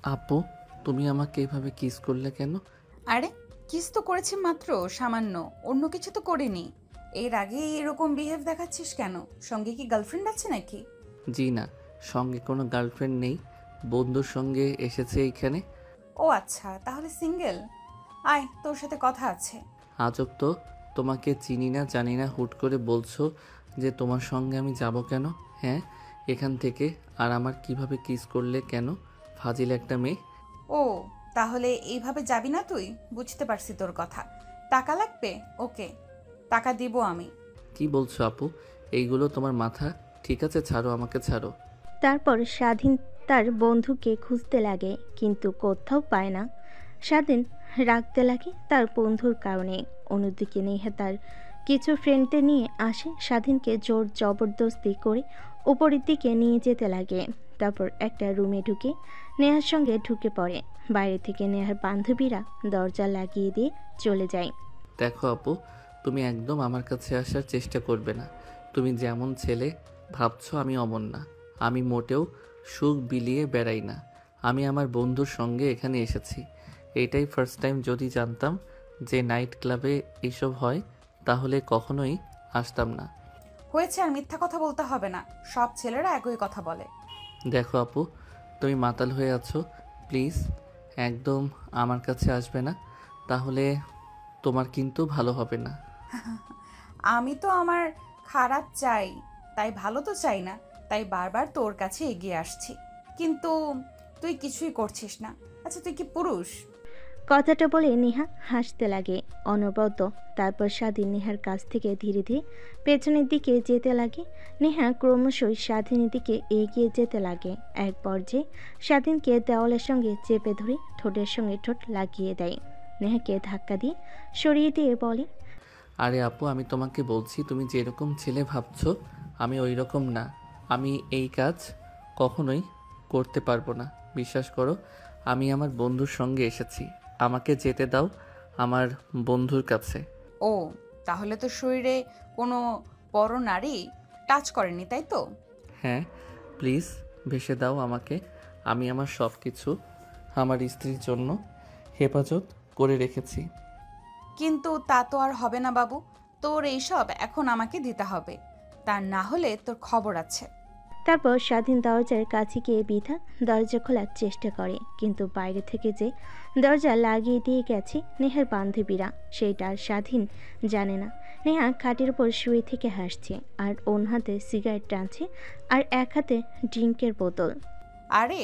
আপু, তুমি আমাকে এভাবে কিস করলে কেন? আরে কিস তো করেছি মাত্র, সামান্য। অন্য কিছু তো করিনি। এর আগে এরকম বিহেভ দেখাচ্ছিস কেন? সঙ্গে কি গার্লফ্রেন্ড আছে নাকি? জি না, সঙ্গে কোনো গার্লফ্রেন্ড নেই। বন্ধুর সঙ্গে এসেছে এইখানে। ও আচ্ছা, তাহলে সিঙ্গেল। আয়, তোর সাথে কথা আছে। আজব তো, তোমাকে চিনি না জানি না, হুট করে বলছো যে তোমার সঙ্গে আমি যাব কেন? হ্যাঁ, এখান থেকে। আর আমার কিভাবে কিস করলে কেন? ফাজিল একটা মেয়ে। ও, তাহলে এইভাবে যাবি না তুই? বুঝতে পারছি তোর কথা। টাকা লাগবে? ওকে, টাকা দিব আমি। কি বলছো আপু? এইগুলো তোমার মাথা ঠিক আছে? ছাড়ো, আমাকে ছাড়ো। তারপর স্বাধীন তার বন্ধুকে খুঁজতে লাগে, কিন্তু কোথাও পায় না। স্বাধীন রাখতে লাগে তার বন্ধুর কারণে। অন্যদিকে নেহা তার কিছু ফ্রেন্ডদের নিয়ে আসে, স্বাধীনকে জোর জবরদস্তি করে উপরের দিকে নিয়ে যেতে লাগে। তারপর একটা রুমে ঢুকে নেহার সঙ্গে ঢুকে পড়ে। বাইরে থেকে নেহার বান্ধবীরা দরজা লাগিয়ে দিয়ে চলে যায়। দেখো আপু, তুমি একদম আমার কাছে আসার চেষ্টা করবে না। তুমি যেমন ছেলে ভাবছো আমি অমন না। আমি মোটেও সুখ বিলিয়ে বেড়াই না। আমি আমার বন্ধুর সঙ্গে এখানে এসেছি। এটাই ফার্স্ট টাইম। যদি জানতাম যে নাইট ক্লাবে এইসব হয় তাহলে কখনোই আসতাম না। হয়েছে, আর মিথ্যা কথা বলতে হবে না। সব ছেলেরা একই কথা বলে। দেখো আপু, তুমি মাতাল হয়ে আছো। প্লিজ একদম আমার কাছে আসবে না, তাহলে তোমার কিন্তু ভালো হবে না। আমি তো আমার খারাপ চাই, তাই ভালো তো চাই না। তাই বারবার তোর কাছে এগিয়ে আসছি, কিন্তু তুই কিছুই করছিস না। আচ্ছা, তুই কি পুরুষ? কথাটা বলে নেহা হাসতে লাগে অনবরত। তারপর স্বাধীন নেহার কাছ থেকে ধীরে ধীরে পেছনের দিকে যেতে লাগে। নেহা ক্রমশই স্বাধীনের দিকে এগিয়ে যেতে লাগে। এক পর্যায়ে স্বাধীনকে দেওয়ালের সঙ্গে চেপে ধরে ঠোঁটের সঙ্গে ঠোঁট লাগিয়ে দেয়। নেহাকে ধাক্কা দিয়ে সরিয়ে দিয়ে বলে, আরে আপু, আমি তোমাকে বলছি তুমি যেরকম ছেলে ভাবছো আমি ওই রকম না। আমি এই কাজ কখনোই করতে পারবো না। বিশ্বাস করো, আমি আমার বন্ধুর সঙ্গে এসেছি। আমাকে যেতে দাও আমার বন্ধুর কাছে। ও, তাহলে তো শরীরে কোনো বড় নারী টাচ করেনি, তাই তো? হ্যাঁ, প্লিজ ভেসে দাও আমাকে। আমি আমার সব কিছু আমার স্ত্রীর জন্য হেফাজত করে রেখেছি। কিন্তু তা তো আর হবে না বাবু। তোর এইসব এখন আমাকে দিতে হবে, তা না হলে তোর খবর আছে। তারপর স্বাধীন দরজার কাছে গিয়ে বিধা দরজা খোলার চেষ্টা করে, কিন্তু বাইরে থেকে যে দরজা লাগিয়ে দিয়ে গেছে নেহার বান্ধবীরা, সেটা আর স্বাধীন জানে না। নেহা খাটের উপর শুয়ে থেকে হাসছে, আর অন্য হাতে সিগারেট টানছে, আর এক হাতে ড্রিঙ্কের বোতল। আরে,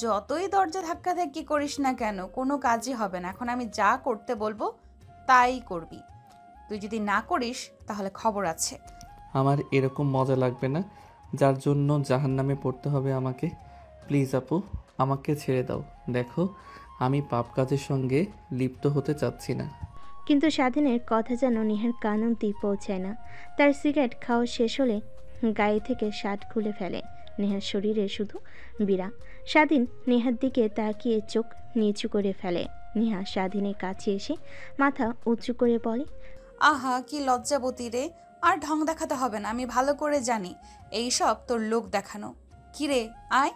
যতই দরজা ধাক্কাধাক্কি করিস না কেন, কোনো কাজই হবে না। এখন আমি যা করতে বলবো তাই করবি। তুই যদি না করিস তাহলে খবর আছে। আমার এরকম মজা লাগবে না, যার জন্য জাহান্নামে পড়তে হবে আমাকে। প্লিজ আপু, আমাকে ছেড়ে দাও। দেখো, আমি পাপ কাজের সঙ্গে লিপ্ত হতে চাচ্ছি না। কিন্তু স্বাধীনের কথা যেন নেহার কান অবধি পৌঁছায় না। তার সিগারেট খাওয়া শেষ হলে গায়ে থেকে শার্ট খুলে ফেলে। নেহার শরীরে শুধু বিরা। স্বাধীন নেহার দিকে তাকিয়ে চোখ নিচু করে ফেলে। নেহা স্বাধীনের কাছে এসে মাথা উঁচু করে বলে, আহা, কি লজ্জাবতী রে! আর ঢং দেখাতে হবে না, আমি ভালো করে জানি এই সব তোর লোক দেখানো। কি রে, আয়।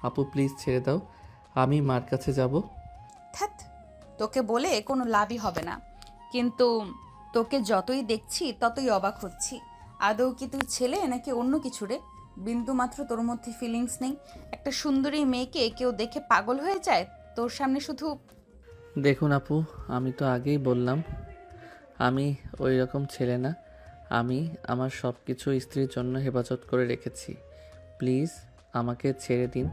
আপু প্লিজ ছেড়ে দাও, আমি মার কাছে যাব। ধ্যাৎ, তোকে বলে কোনো লাভই হবে না। কিন্তু তোকে যতই দেখছি ততই অবাক হচ্ছি। আদৌ কি তুই ছেলে নাকি অন্য কিছু রে? বিন্দু মাত্র তোর মধ্যে ফিলিংস নেই। একটা সুন্দরী মেয়েকে কেউ দেখে পাগল হয়ে যায়, তোর সামনে শুধু। দেখুন আপু, আমি তো আগেই বললাম আমি ওই রকম ছেলে না। আমি আমার সব কিছু স্ত্রীর জন্য হেফাজত করে রেখেছি। প্লিজ আমাকে ছেড়ে দিন,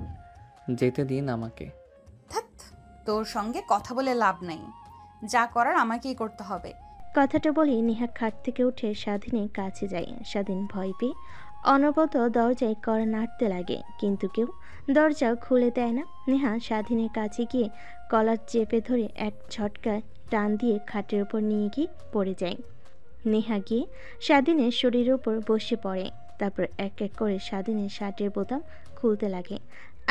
যেতে দিন আমাকে। ধ্যাৎ, তোর সঙ্গে কথা বলে লাভ নেই। যা করার আমাকেই করতে হবে। কথাটা বলে নেহা খাট থেকে উঠে স্বাধীনের কাছে যায়। স্বাধীন ভয় পেয়ে অনবরত দরজায় কড়া নাড়তে লাগে, কিন্তু কেউ দরজা খুলে দেয় না। নেহা স্বাধীনের কাছে গিয়ে কলার চেপে ধরে এক ঝটকা টান দিয়ে খাটের উপর নিয়ে গিয়ে পড়ে যায়। নেহা গিয়ে স্বাধীনের শরীরের উপর বসে পড়ে। তারপর এক এক করে স্বাধীনের শার্টের বোতাম খুলতে লাগে,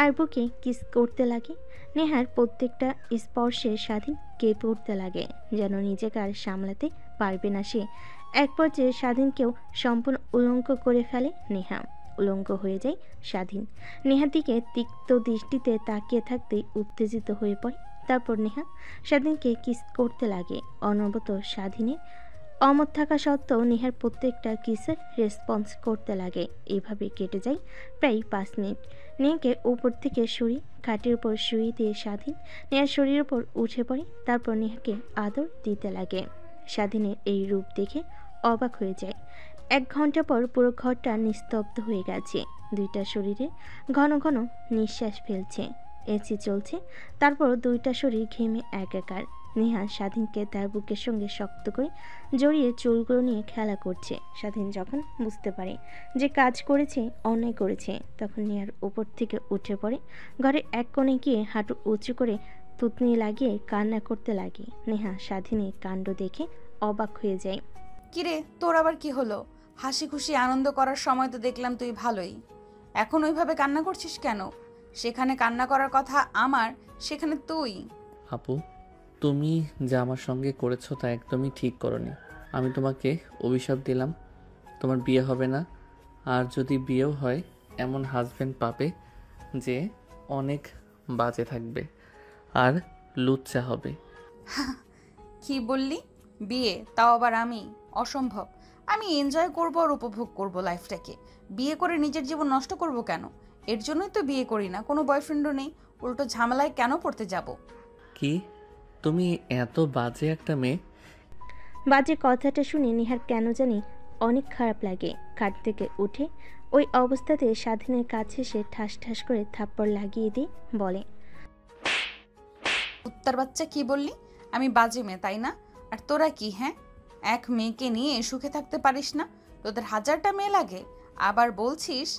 আর বুকে কিস করতে লাগে। নেহার প্রত্যেকটা স্পর্শে স্বাধীন কেঁপে উঠতে লাগে, যেন নিজেকে আর সামলাতে পারবে না সে। এক পর্যায়ে স্বাধীনকেও সম্পূর্ণ উলঙ্গ করে ফেলে নেহা। উলঙ্গ হয়ে যায় স্বাধীন। নেহার দিকে তিক্ত দৃষ্টিতে তাকিয়ে থাকতেই উত্তেজিত হয়ে পড়ে। তারপর নেহা স্বাধীনকে কিস করতে লাগে। অনবরত স্বাধীনের অমত থাকা সত্ত্বেও নেহার প্রত্যেকটা কিসের রেসপন্স করতে লাগে। এইভাবে কেটে যায় প্রায় 5 মিনিট। নেহাকে উপর থেকে সরিয়ে খাটের উপর শুয়ে দিয়ে স্বাধীন নেহার শরীরের উপর উঠে পড়ে। তারপর নেহাকে আদর দিতে লাগে। স্বাধীনের এই রূপ দেখে অবাক হয়ে যায়। 1 ঘন্টা পর পুরো ঘরটা নিস্তব্ধ হয়ে গেছে। দুইটা শরীরে ঘন ঘন নিঃশ্বাস ফেলছে। এসি চলছে, তারপর দুইটা শরীর ঘেমে একাকার। নেহা স্বাধীনকে তার বুকের সঙ্গে শক্ত করে জড়িয়ে চুলগুলো নিয়ে খেলা করছে। স্বাধীন যখন বুঝতে পারে যে কাজ করেছে, অন্যায় করেছে, তখন নেহার উপর থেকে উঠে পড়ে। ঘরের এক কোণে গিয়ে হাঁটু উঁচু করে থুতনি লাগিয়ে কান্না করতে লাগে। নেহা স্বাধীনের কাণ্ড দেখে অবাক হয়ে যায়। কিরে, তোর আবার কি হলো? হাসি খুশি আনন্দ করার সময় তো দেখলাম তুই ভালোই, এখন ওইভাবে কান্না করছিস কেন? সেখানে কান্না করার কথা আমার, সেখানে তুই। আপু, তুমি যা আমার সঙ্গে করেছো তা একদমই ঠিক করনি। আমি তোমাকে অভিশাপ দিলাম, তোমার বিয়ে হবে না। আর যদি বিয়েও হয়, এমন হাজব্যান্ড পাবে যে অনেক বাজে থাকবে আর লুচ্চা হবে। কি বললি? বিয়ে, তাও আবার আমি? অসম্ভব। আমি এনজয় করব আর উপভোগ করব লাইফটাকে। বিয়ে করে নিজের জীবন নষ্ট করব কেন? এর জন্যই তো বিয়ে করি না, কোনো বয়ফ্রেন্ডও নেই, উল্টো ঝামেলায় কেন পড়তে যাব? কি, তুমি এত বাজে একটা মেয়ে? বাজে কথাটা শুনে নেহার কেন জানি অনেক খারাপ লাগে। খাট থেকে উঠে ওই অবস্থাতে স্বাধীনের কাছে সে ঠাস ঠাস করে থাপ্পড় লাগিয়ে দিয়ে বলে, উত্তর বাচ্চা, কি বললি? আমি বাজে মেয়ে, তাই না? আর তোরা কি, হ্যাঁ, এক মেয়েকে নিয়ে সুখে থাকতে পারিস না? তোদের 1000টা মেয়ে লাগে, আবার বলছিস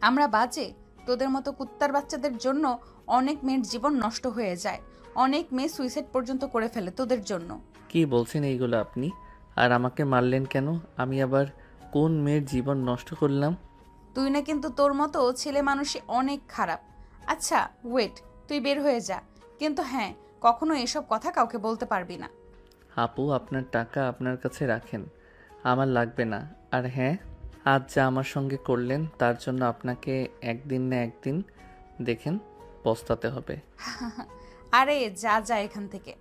আমরা বাজে? তোদের মতো কুত্তার বাচ্চাদের জন্য অনেক মেয়ের জীবন নষ্ট হয়ে যায়, অনেক মেয়ে সুইসাইড পর্যন্ত করে ফেলে তোদের জন্য। কি বলছেন এইগুলো আপনি? আর আমাকে মারলেন কেন? আমি আবার কোন মেয়ের জীবন নষ্ট করলাম? তুই না, কিন্তু তোর মতো ছেলে মানুষই অনেক খারাপ। আচ্ছা ওয়েট, তুই বের হয়ে যা, কিন্তু হ্যাঁ, কখনো এসব কথা কাউকে বলতে পারবি না। আপু, আপনার টাকা আপনার কাছে রাখেন, আমার লাগবে না। আর হ্যাঁ, আজ যা আমার সঙ্গে করলেন তার জন্য আপনাকে একদিন না একদিন দেখেন পস্তাতে হবে। আরে যা যা এখান থেকে।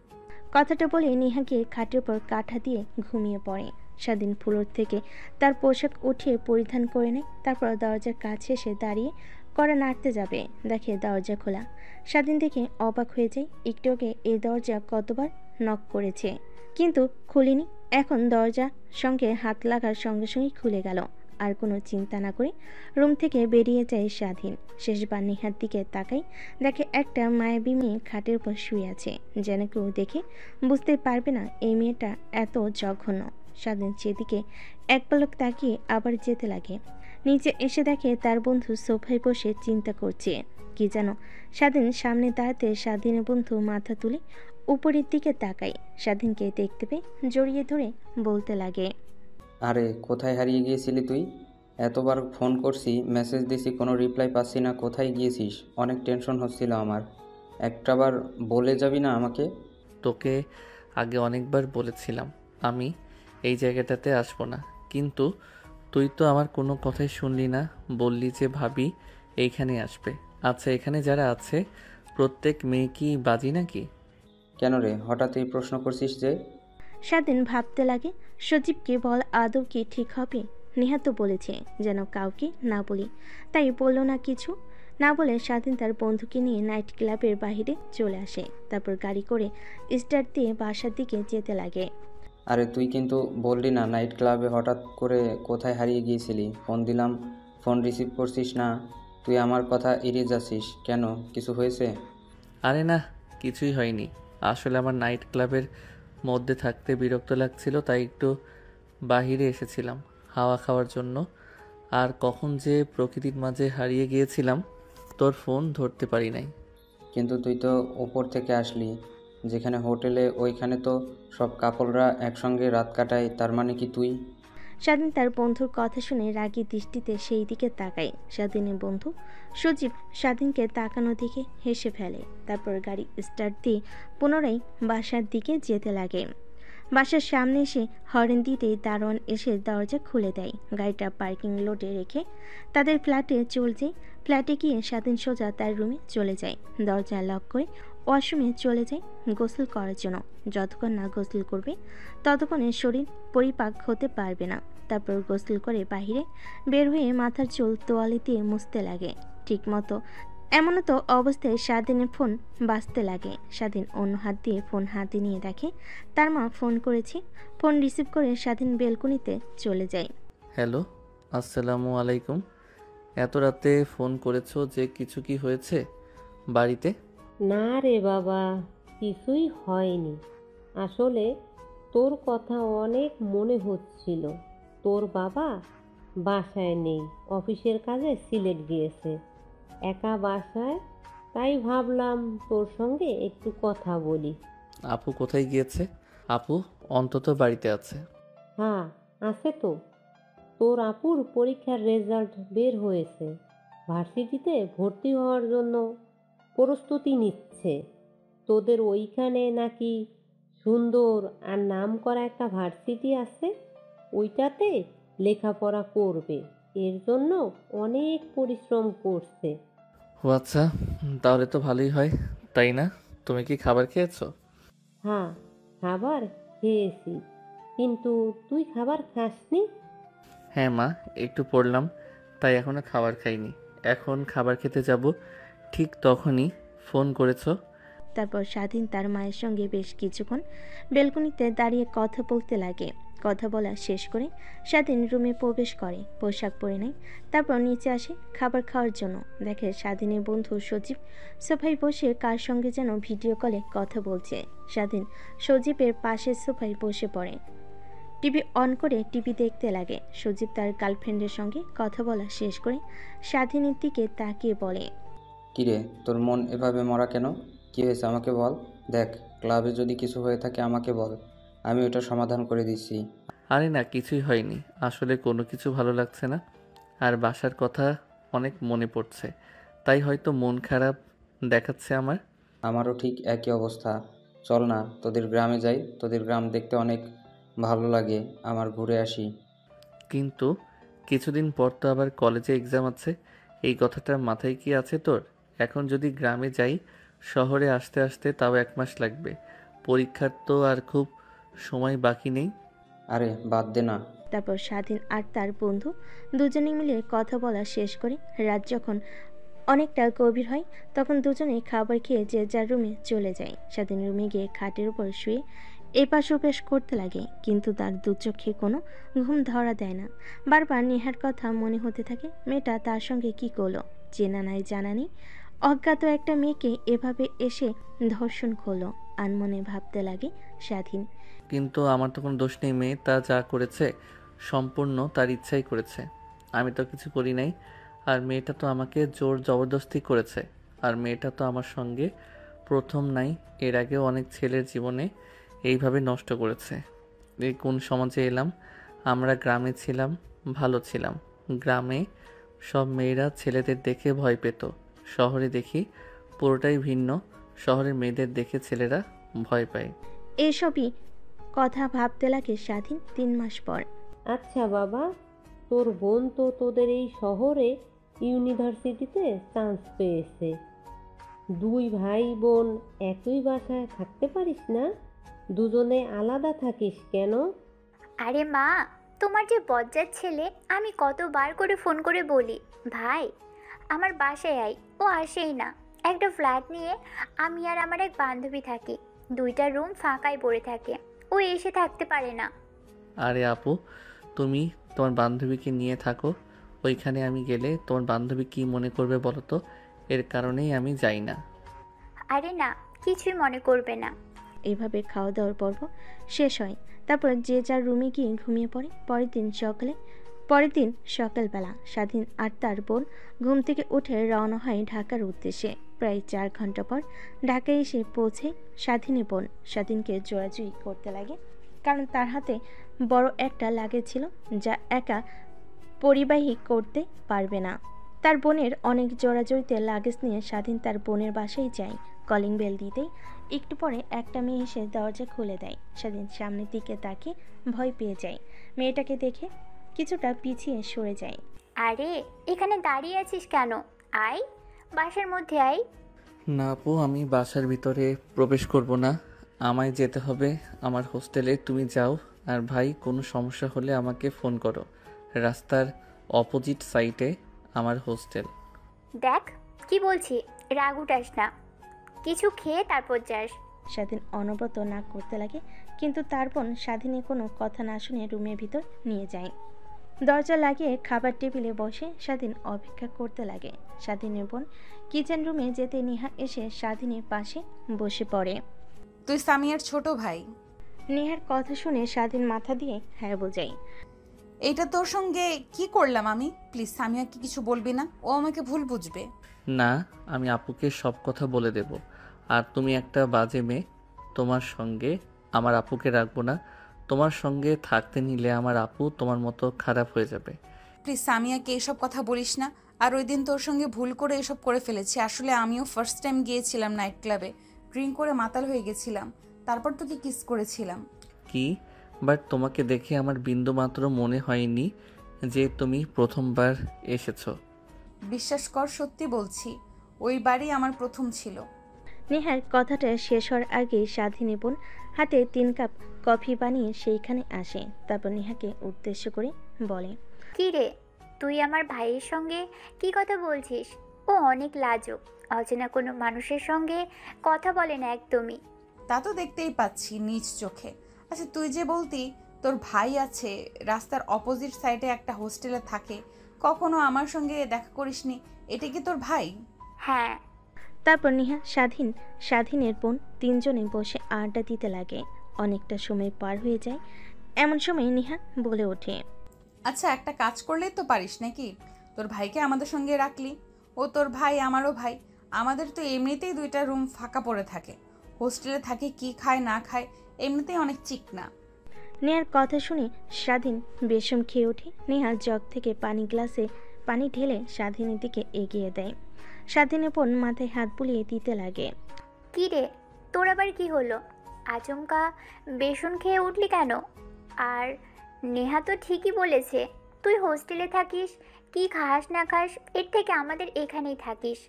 কথাটা বলে নেহাকে খাটের উপর কাঁথা দিয়ে ঘুমিয়ে পড়ে। স্বাধীন ফ্লোর থেকে তার পোশাক উঠিয়ে পরিধান করে নেয়। তারপর দরজার কাছে এসে দাঁড়িয়ে কড়া নাড়তে যাবে, দেখে দরজা খোলা। স্বাধীন দেখে অবাক হয়ে যায়। একটু আগে এই দরজা কতবার নক করেছে, কিন্তু খুলিনি। এখন দরজা সঙ্গে হাত লাগার সঙ্গে সঙ্গে খুলে গেল। আর কোনো চিন্তা না করে রুম থেকে বেরিয়ে যায় স্বাধীন। শেষবার নেহার দিকে তাকাই, দেখে একটা মায়াবী মেয়ে খাটের উপর শুয়ে আছে। যেন কেউ দেখে বুঝতে পারবে না এই মেয়েটা এত জঘন্য। স্বাধীন সেদিকে এক পলক তাকিয়ে আবার যেতে লাগে। নিচে এসে দেখে তার বন্ধু সোফায় বসে চিন্তা করছে কি যেন। স্বাধীন সামনে দাঁড়াতে স্বাধীনের বন্ধু মাথা তুলে উপরের দিকে তাকায়। স্বাধীনকে দেখতে পেয়ে জড়িয়ে ধরে বলতে লাগে, আরে কোথায় হারিয়ে গিয়েছিলি তুই? এতবার ফোন করছি, মেসেজ দিছি, কোনো রিপ্লাই পাচ্ছি না। কোথায় গিয়েছিস? অনেক টেনশন হচ্ছিল আমার। একটাবার বলে যাবি না আমাকে? তোকে আগে অনেকবার বলেছিলাম আমি এই জায়গাটাতে আসবো না, কিন্তু তুই তো আমার কোনো কথাই শুনলি না। বললি যে ভাবি এইখানে আসবে। আচ্ছা, এখানে যারা আছে প্রত্যেক মেয়ে কি বাজি নাকি? কেন রে, হঠাৎ এই প্রশ্ন করছিস যে? স্বাধীন ভাবতে লাগে, সজীবকে বল আদৌ কি ঠিক হবে? নেহা তো বলেছে যেন কাউকে না বলি, তাই বলল না কিছু। না বলে স্বাধীন তার বন্ধুকে নিয়ে নাইট ক্লাবের বাইরে চলে আসে। তারপর গাড়ি করে স্টার্ট দিয়ে বাসার দিকে যেতে লাগে। আরে তুই কিন্তু বললি না নাইট ক্লাবে হঠাৎ করে কোথায় হারিয়ে গিয়েছিলি? ফোন দিলাম, ফোন রিসিভ করছিস না। তুই আমার কথা এড়িয়ে যাচ্ছিস কেন? কিছু হয়েছে? আরে না, কিছুই হয়নি। আসলে আমার নাইট ক্লাবের মধ্যে থাকতে বিরক্ত লাগছিল, তাই একটু বাহিরে এসেছিলাম হাওয়া খাওয়ার জন্য। আর কখন যে প্রকৃতির মাঝে হারিয়ে গিয়েছিলাম, তোর ফোন ধরতে পারি নাই। কিন্তু তুই তো ওপর থেকে আসলি, যেখানে হোটেলে, ওইখানে তো সব কাপলরা একসঙ্গে রাত কাটায়। তার মানে কি তুই? স্বাধীন তার বন্ধুর কথা শুনে রাগী দৃষ্টিতে সেই দিকে তাকায়। স্বাধীনের বন্ধু সজীব স্বাধীনকে তাকানো দিকে হেসে ফেলে। তারপর গাড়ি স্টার্ট দিয়ে পুনরায় বাসার দিকে যেতে লাগে। বাসার সামনে এসে হর্ন দিতেই দারোয়ান এসে দরজা খুলে দেয়। গাড়িটা পার্কিং লটে রেখে তাদের ফ্ল্যাটে চলছে। ফ্ল্যাটে গিয়ে স্বাধীন সোজা তার রুমে চলে যায়। দরজা লক করে ওয়াশরুমে চলে যায় গোসল করার জন্য। যতক্ষণ না গোসল করবে ততক্ষণে শরীর পরিপাক হতে পারবে না। তারপর গোসল করে বাহিরে বের হয়ে মাথার চুল তোয়ালে দিয়ে মুছতে লাগে। ঠিকমতো এমনত অবস্থায় স্বাধীনের ফোন বাজতে লাগে। স্বাধীন অন্য হাত দিয়ে ফোন হাতে নিয়ে দেখে তার মা ফোন করেছে। ফোন রিসিভ করে স্বাধীন বেলকনিতে চলে যায়। হ্যালো, আসসালামু আলাইকুম। এত রাতে ফোন করেছো যে, কিছু কি হয়েছে বাড়িতে? না রে বাবা, কিছুই হয়নি। আসলে তোর কথা অনেক মনে হচ্ছিল। তোর বাবা বাসায় নেই, অফিসের কাজে সিলেট গিয়েছে, একা বাসায়। তাই ভাবলাম তোর সঙ্গে একটু কথা বলি। আপু কোথায় গিয়েছে? আপু অন্তত বাড়িতে আছে। হ্যাঁ, আছে তো। তোর আপুর পরীক্ষার রেজাল্ট বের হয়েছে, ভার্সিটিতে ভর্তি হওয়ার জন্য প্রস্তুতি নিচ্ছে। তোদের ওইখানে নাকি সুন্দর আর নামকরা একটা ভার্সিটি আছে, ওইটাতে লেখাপড়া করবে। এর জন্য অনেক পরিশ্রম করছে। ও আচ্ছা, তাহলে তো ভালোই হয়, তাই না? তুমি কি খাবার খেয়েছো? হ্যাঁ, খাবার খেয়েছি। কিন্তু তুই খাবার খাসনি? হ্যাঁ মা, একটু পড়লাম, তাই এখনো খাবার খাইনি। এখন খাবার খেতে যাব, ঠিক তখনই ফোন করেছো। তারপর স্বাধীন তার মায়ের সঙ্গে বেশ কিছুক্ষণ বেলকনিতে দাঁড়িয়ে কথা বলতে লাগে। কথা বলা শেষ করে স্বাধীন রুমে প্রবেশ করে, পোশাক পরে নেয়। তারপর নিচে আসে খাবার খাওয়ার জন্য। দেখে স্বাধীনের বন্ধু সজীব সোফায় বসে কার সঙ্গে যেন ভিডিও কলে কথা বলছে। স্বাধীন সজীবের পাশের সোফায় বসে পড়ে, টিভি অন করে টিভি দেখতে লাগে। সজীব তার গার্লফ্রেন্ডের সঙ্গে কথা বলা শেষ করে স্বাধীনের দিকে তাকিয়ে বলে, কিরে, তোর মন এভাবে মরা কেন? কী হয়েছে আমাকে বল। দেখ, ক্লাবে যদি কিছু হয়ে থাকে আমাকে বল, আমি ওটা সমাধান করে দিচ্ছি। আরে না, কিছুই হয়নি। আসলে কোনো কিছু ভালো লাগছে না, আর বাসার কথা অনেক মনে পড়ছে, তাই হয়তো মন খারাপ দেখাচ্ছে আমার। আমারও ঠিক একই অবস্থা। চল না তোদের গ্রামে যাই, তোদের গ্রাম দেখতে অনেক ভালো লাগে, আমার ঘুরে আসি। কিন্তু কিছুদিন পর তো আবার কলেজে এক্সাম আছে, এই কথাটা মাথায় কি আছে তোর? এখন যদি গ্রামে যাই, শহরে আসতে আসতে তাও 1 মাস লাগবে। পরীক্ষার তো আর খুব সময় বাকি নেই। আরে বাদ দে না। তারপর স্বাধীন আর তার বন্ধু দুজনে মিলে কথা বলা শেষ করে রাত যখন অনেকটা গভীর হয় তখন দুজনে খাবার খেয়ে যে যার রুমে চলে যায়। স্বাধীন রুমে গিয়ে খাটের উপর শুয়ে এপাশ ওপাশ করতে লাগে, কিন্তু তার দু চোখে কোনো ঘুম ধরা দেয় না। বারবার নেহার কথা মনে হতে থাকে। মেয়েটা তার সঙ্গে কি করলো, চেনা নাই জানা নেই, অজ্ঞাত একটা মেয়েকে এভাবে এসে ধর্ষণ করলো। আনমনে ভাবতে লাগে স্বাধীন। কিন্তু আমার তো কোনো দোষ নেই, মেয়ে তা যা করেছে সম্পূর্ণ তার ইচ্ছাই করেছে, আমি তো কিছু করি নাই। আর মেয়েটা তো আমাকে জোর জবরদস্তি করেছে। আর মেয়েটা তো আমার সঙ্গে প্রথম নাই, এর আগেও অনেক ছেলের জীবনে এইভাবে নষ্ট করেছে। এই কোন সমাজে এলাম? আমরা গ্রামে ছিলাম, ভালো ছিলাম। গ্রামে সব মেয়েরা ছেলেদের দেখে ভয় পেত, শহরে দেখি পুরোটাই ভিন্ন। শহরের মেয়েদের দেখে ছেলেরা ভয় পায়। এসবই কথা ভাবতে লাগে স্বাধীন 3 মাস পর। আচ্ছা বাবা, তোর বোন তো তোদের এই শহরে ইউনিভার্সিটিতে চান্স পেয়েছে। দুই ভাই বোন একই বাসায় থাকতে পারিস না? দুজনে আলাদা থাকিস কেন? আরে মা, তোমার যে বজ্জাত ছেলে, আমি কতবার করে ফোন করে বলি, ভাই আমার বাসায় আয়, ও আসেই না। একটা ফ্ল্যাট নিয়ে আমি আর আমার এক বান্ধবী থাকি, 2টা রুম ফাঁকাই পড়ে থাকে, ও এসে থাকতে পারে না। আরে আপু, তুমি তোমার বান্ধবীকে নিয়ে থাকো, ওইখানে আমি গেলে তোমার বান্ধবী কি মনে করবে বলো তো? এর কারণেই আমি যাই না। আরে না, কিছুই মনে করবে না। এইভাবে খাওয়া দাওয়ার পর্ব শেষ হয়। তারপর যে যার রুমে গিয়ে ঘুমিয়ে পড়ে। পরের দিন সকালবেলা স্বাধীন আর তার বোন ঘুম থেকে উঠে রওনা হয় ঢাকার উদ্দেশ্যে। প্রায় 4 ঘন্টা পর ঢাকায় এসে পৌঁছে স্বাধীনের বোন। স্বাধীনকে জোরাজুরি করতে লাগে, কারণ তার হাতে বড় একটা লাগেজ ছিল যা একা পরিবাহী করতে পারবে না। তার বোনের অনেক জোরাজুরিতে লাগেজ নিয়ে স্বাধীন তার বোনের বাসায় যায়। কলিং বেল দিতেই একটু পরে একটা মেয়ে এসে দরজা খুলে দেয়। স্বাধীন সামনের দিকে তাকিয়ে ভয় পেয়ে যায়। মেয়েটাকে দেখে কিছুটা পিছিয়ে সরে যায়। আরে এখানে দাঁড়িয়ে আছিস কেন? আয়, বাসার মধ্যে আয়। না আপু, আমি বাসার ভিতরে প্রবেশ করব না। আমায় যেতে হবে আমার হোস্টেলে। তুমি যাও, আর ভাই কোনো সমস্যা হলে আমাকে ফোন করো। রাস্তার অপোজিট সাইডে আমার হোস্টেল। দেখ কি বলছি, রাগ উঠাস না, কিছু খেয়ে তারপর যাস। স্বাধীন অনবরত নাক করতে লাগে, কিন্তু তার বোন স্বাধীনের কোনো কথা না শুনে রুমের ভিতর নিয়ে যায়। দরজা লাগিয়ে খাবার টেবিলে বসে স্বাধীন অপেক্ষা করতে লাগে। স্বাধীনের বোন কিচেন রুমে যেতে নেহা এসে স্বাধীনের পাশে বসে পড়ে। তুই সামিয়ার ছোট ভাই। নেহার কথা শুনে স্বাধীন মাথা দিয়ে হ্যাঁ বোঝায়। এইটা তোর সঙ্গে কি করলাম আমি? প্লিজ সামিয়াকে কিছু বলবি না, ও আমাকে ভুল বুঝবে। না, আমি আপুকে সব কথা বলে দেব। আর তুমি একটা বাজে মেয়ে, তোমার সঙ্গে আমার আপুকে রাখবো না। তোমার সঙ্গে থাকতে নিলে আমার আপু তোমার মতো খারাপ হয়ে যাবে। প্লিজ সামিয়াকে এসব কথা বলিস না। আর ওই দিন তোর সঙ্গে ভুল করে এসব করে ফেলেছি। আসলে আমিও ফার্স্ট টাইম গিয়েছিলাম নাইট ক্লাবে, ড্রিঙ্ক করে মাতাল হয়ে গেছিলাম, তারপর তোকে কিস করেছিলাম। কি? বাট তোমাকে দেখে আমার বিন্দুমাত্র মনে হয়নি যে তুমি প্রথমবার এসেছো। বিশ্বাস কর, সত্যি বলছি, ওই বাড়ি আমার প্রথম ছিল। নেহার কথাটা শেষ হওয়ার আগে স্বাধীনী বোন হাতে 3 কাপ কফি বানিয়ে সেইখানে আসে। তারপর নেহাকে উদ্দেশ্য করে বলে, কি রে, তুই আমার ভাইয়ের সঙ্গে কি কথা বলছিস? ও অনেক লাজুক, অচেনা কোনো মানুষের সঙ্গে কথা বলে না একদমই। তা তো দেখতেই পাচ্ছি নিজ চোখে। আচ্ছা, তুই যে বলতি তোর ভাই আছে, রাস্তার অপোজিট সাইডে একটা হোস্টেলে থাকে, কখনো আমার সঙ্গে দেখা করিসনি, এটা কি তোর ভাই? হ্যাঁ। তারপর নেহা স্বাধীনের বোন 3 জনে বসে আড্ডা দিতে লাগে। অনেকটা সময় পার হয়ে যায়। এমন সময় নেহা বলে ওঠে, আচ্ছা, একটা কাজ করলেই তো পারিস নাকি? তোর ভাইকে আমাদের সঙ্গে রাখলি। ও তোর ভাই, আমারও ভাই। আমাদের তো এমনিতেই 2টা রুম ফাঁকা পড়ে থাকে। হোস্টেলে থাকে, কি খায় না খায়, এমনিতেই অনেক চিকনা। নেহার কথা শুনে স্বাধীন বেশম খেয়ে ওঠে। নেহা জগ থেকে গ্লাসে পানি ঢেলে স্বাধীনের দিকে এগিয়ে দেয়। স্বাধীনের বোন মাথায় হাত বুলিয়ে দিতে লাগে। কি রে, তোর আবার কি হলো? আচমকা বেসন খেয়ে উঠলি কেন? আর নেহা তো ঠিকই বলেছে, তুই হোস্টেলে থাকিস, কি খাস না খাস, এর থেকে আমাদের এখানেই থাকিস।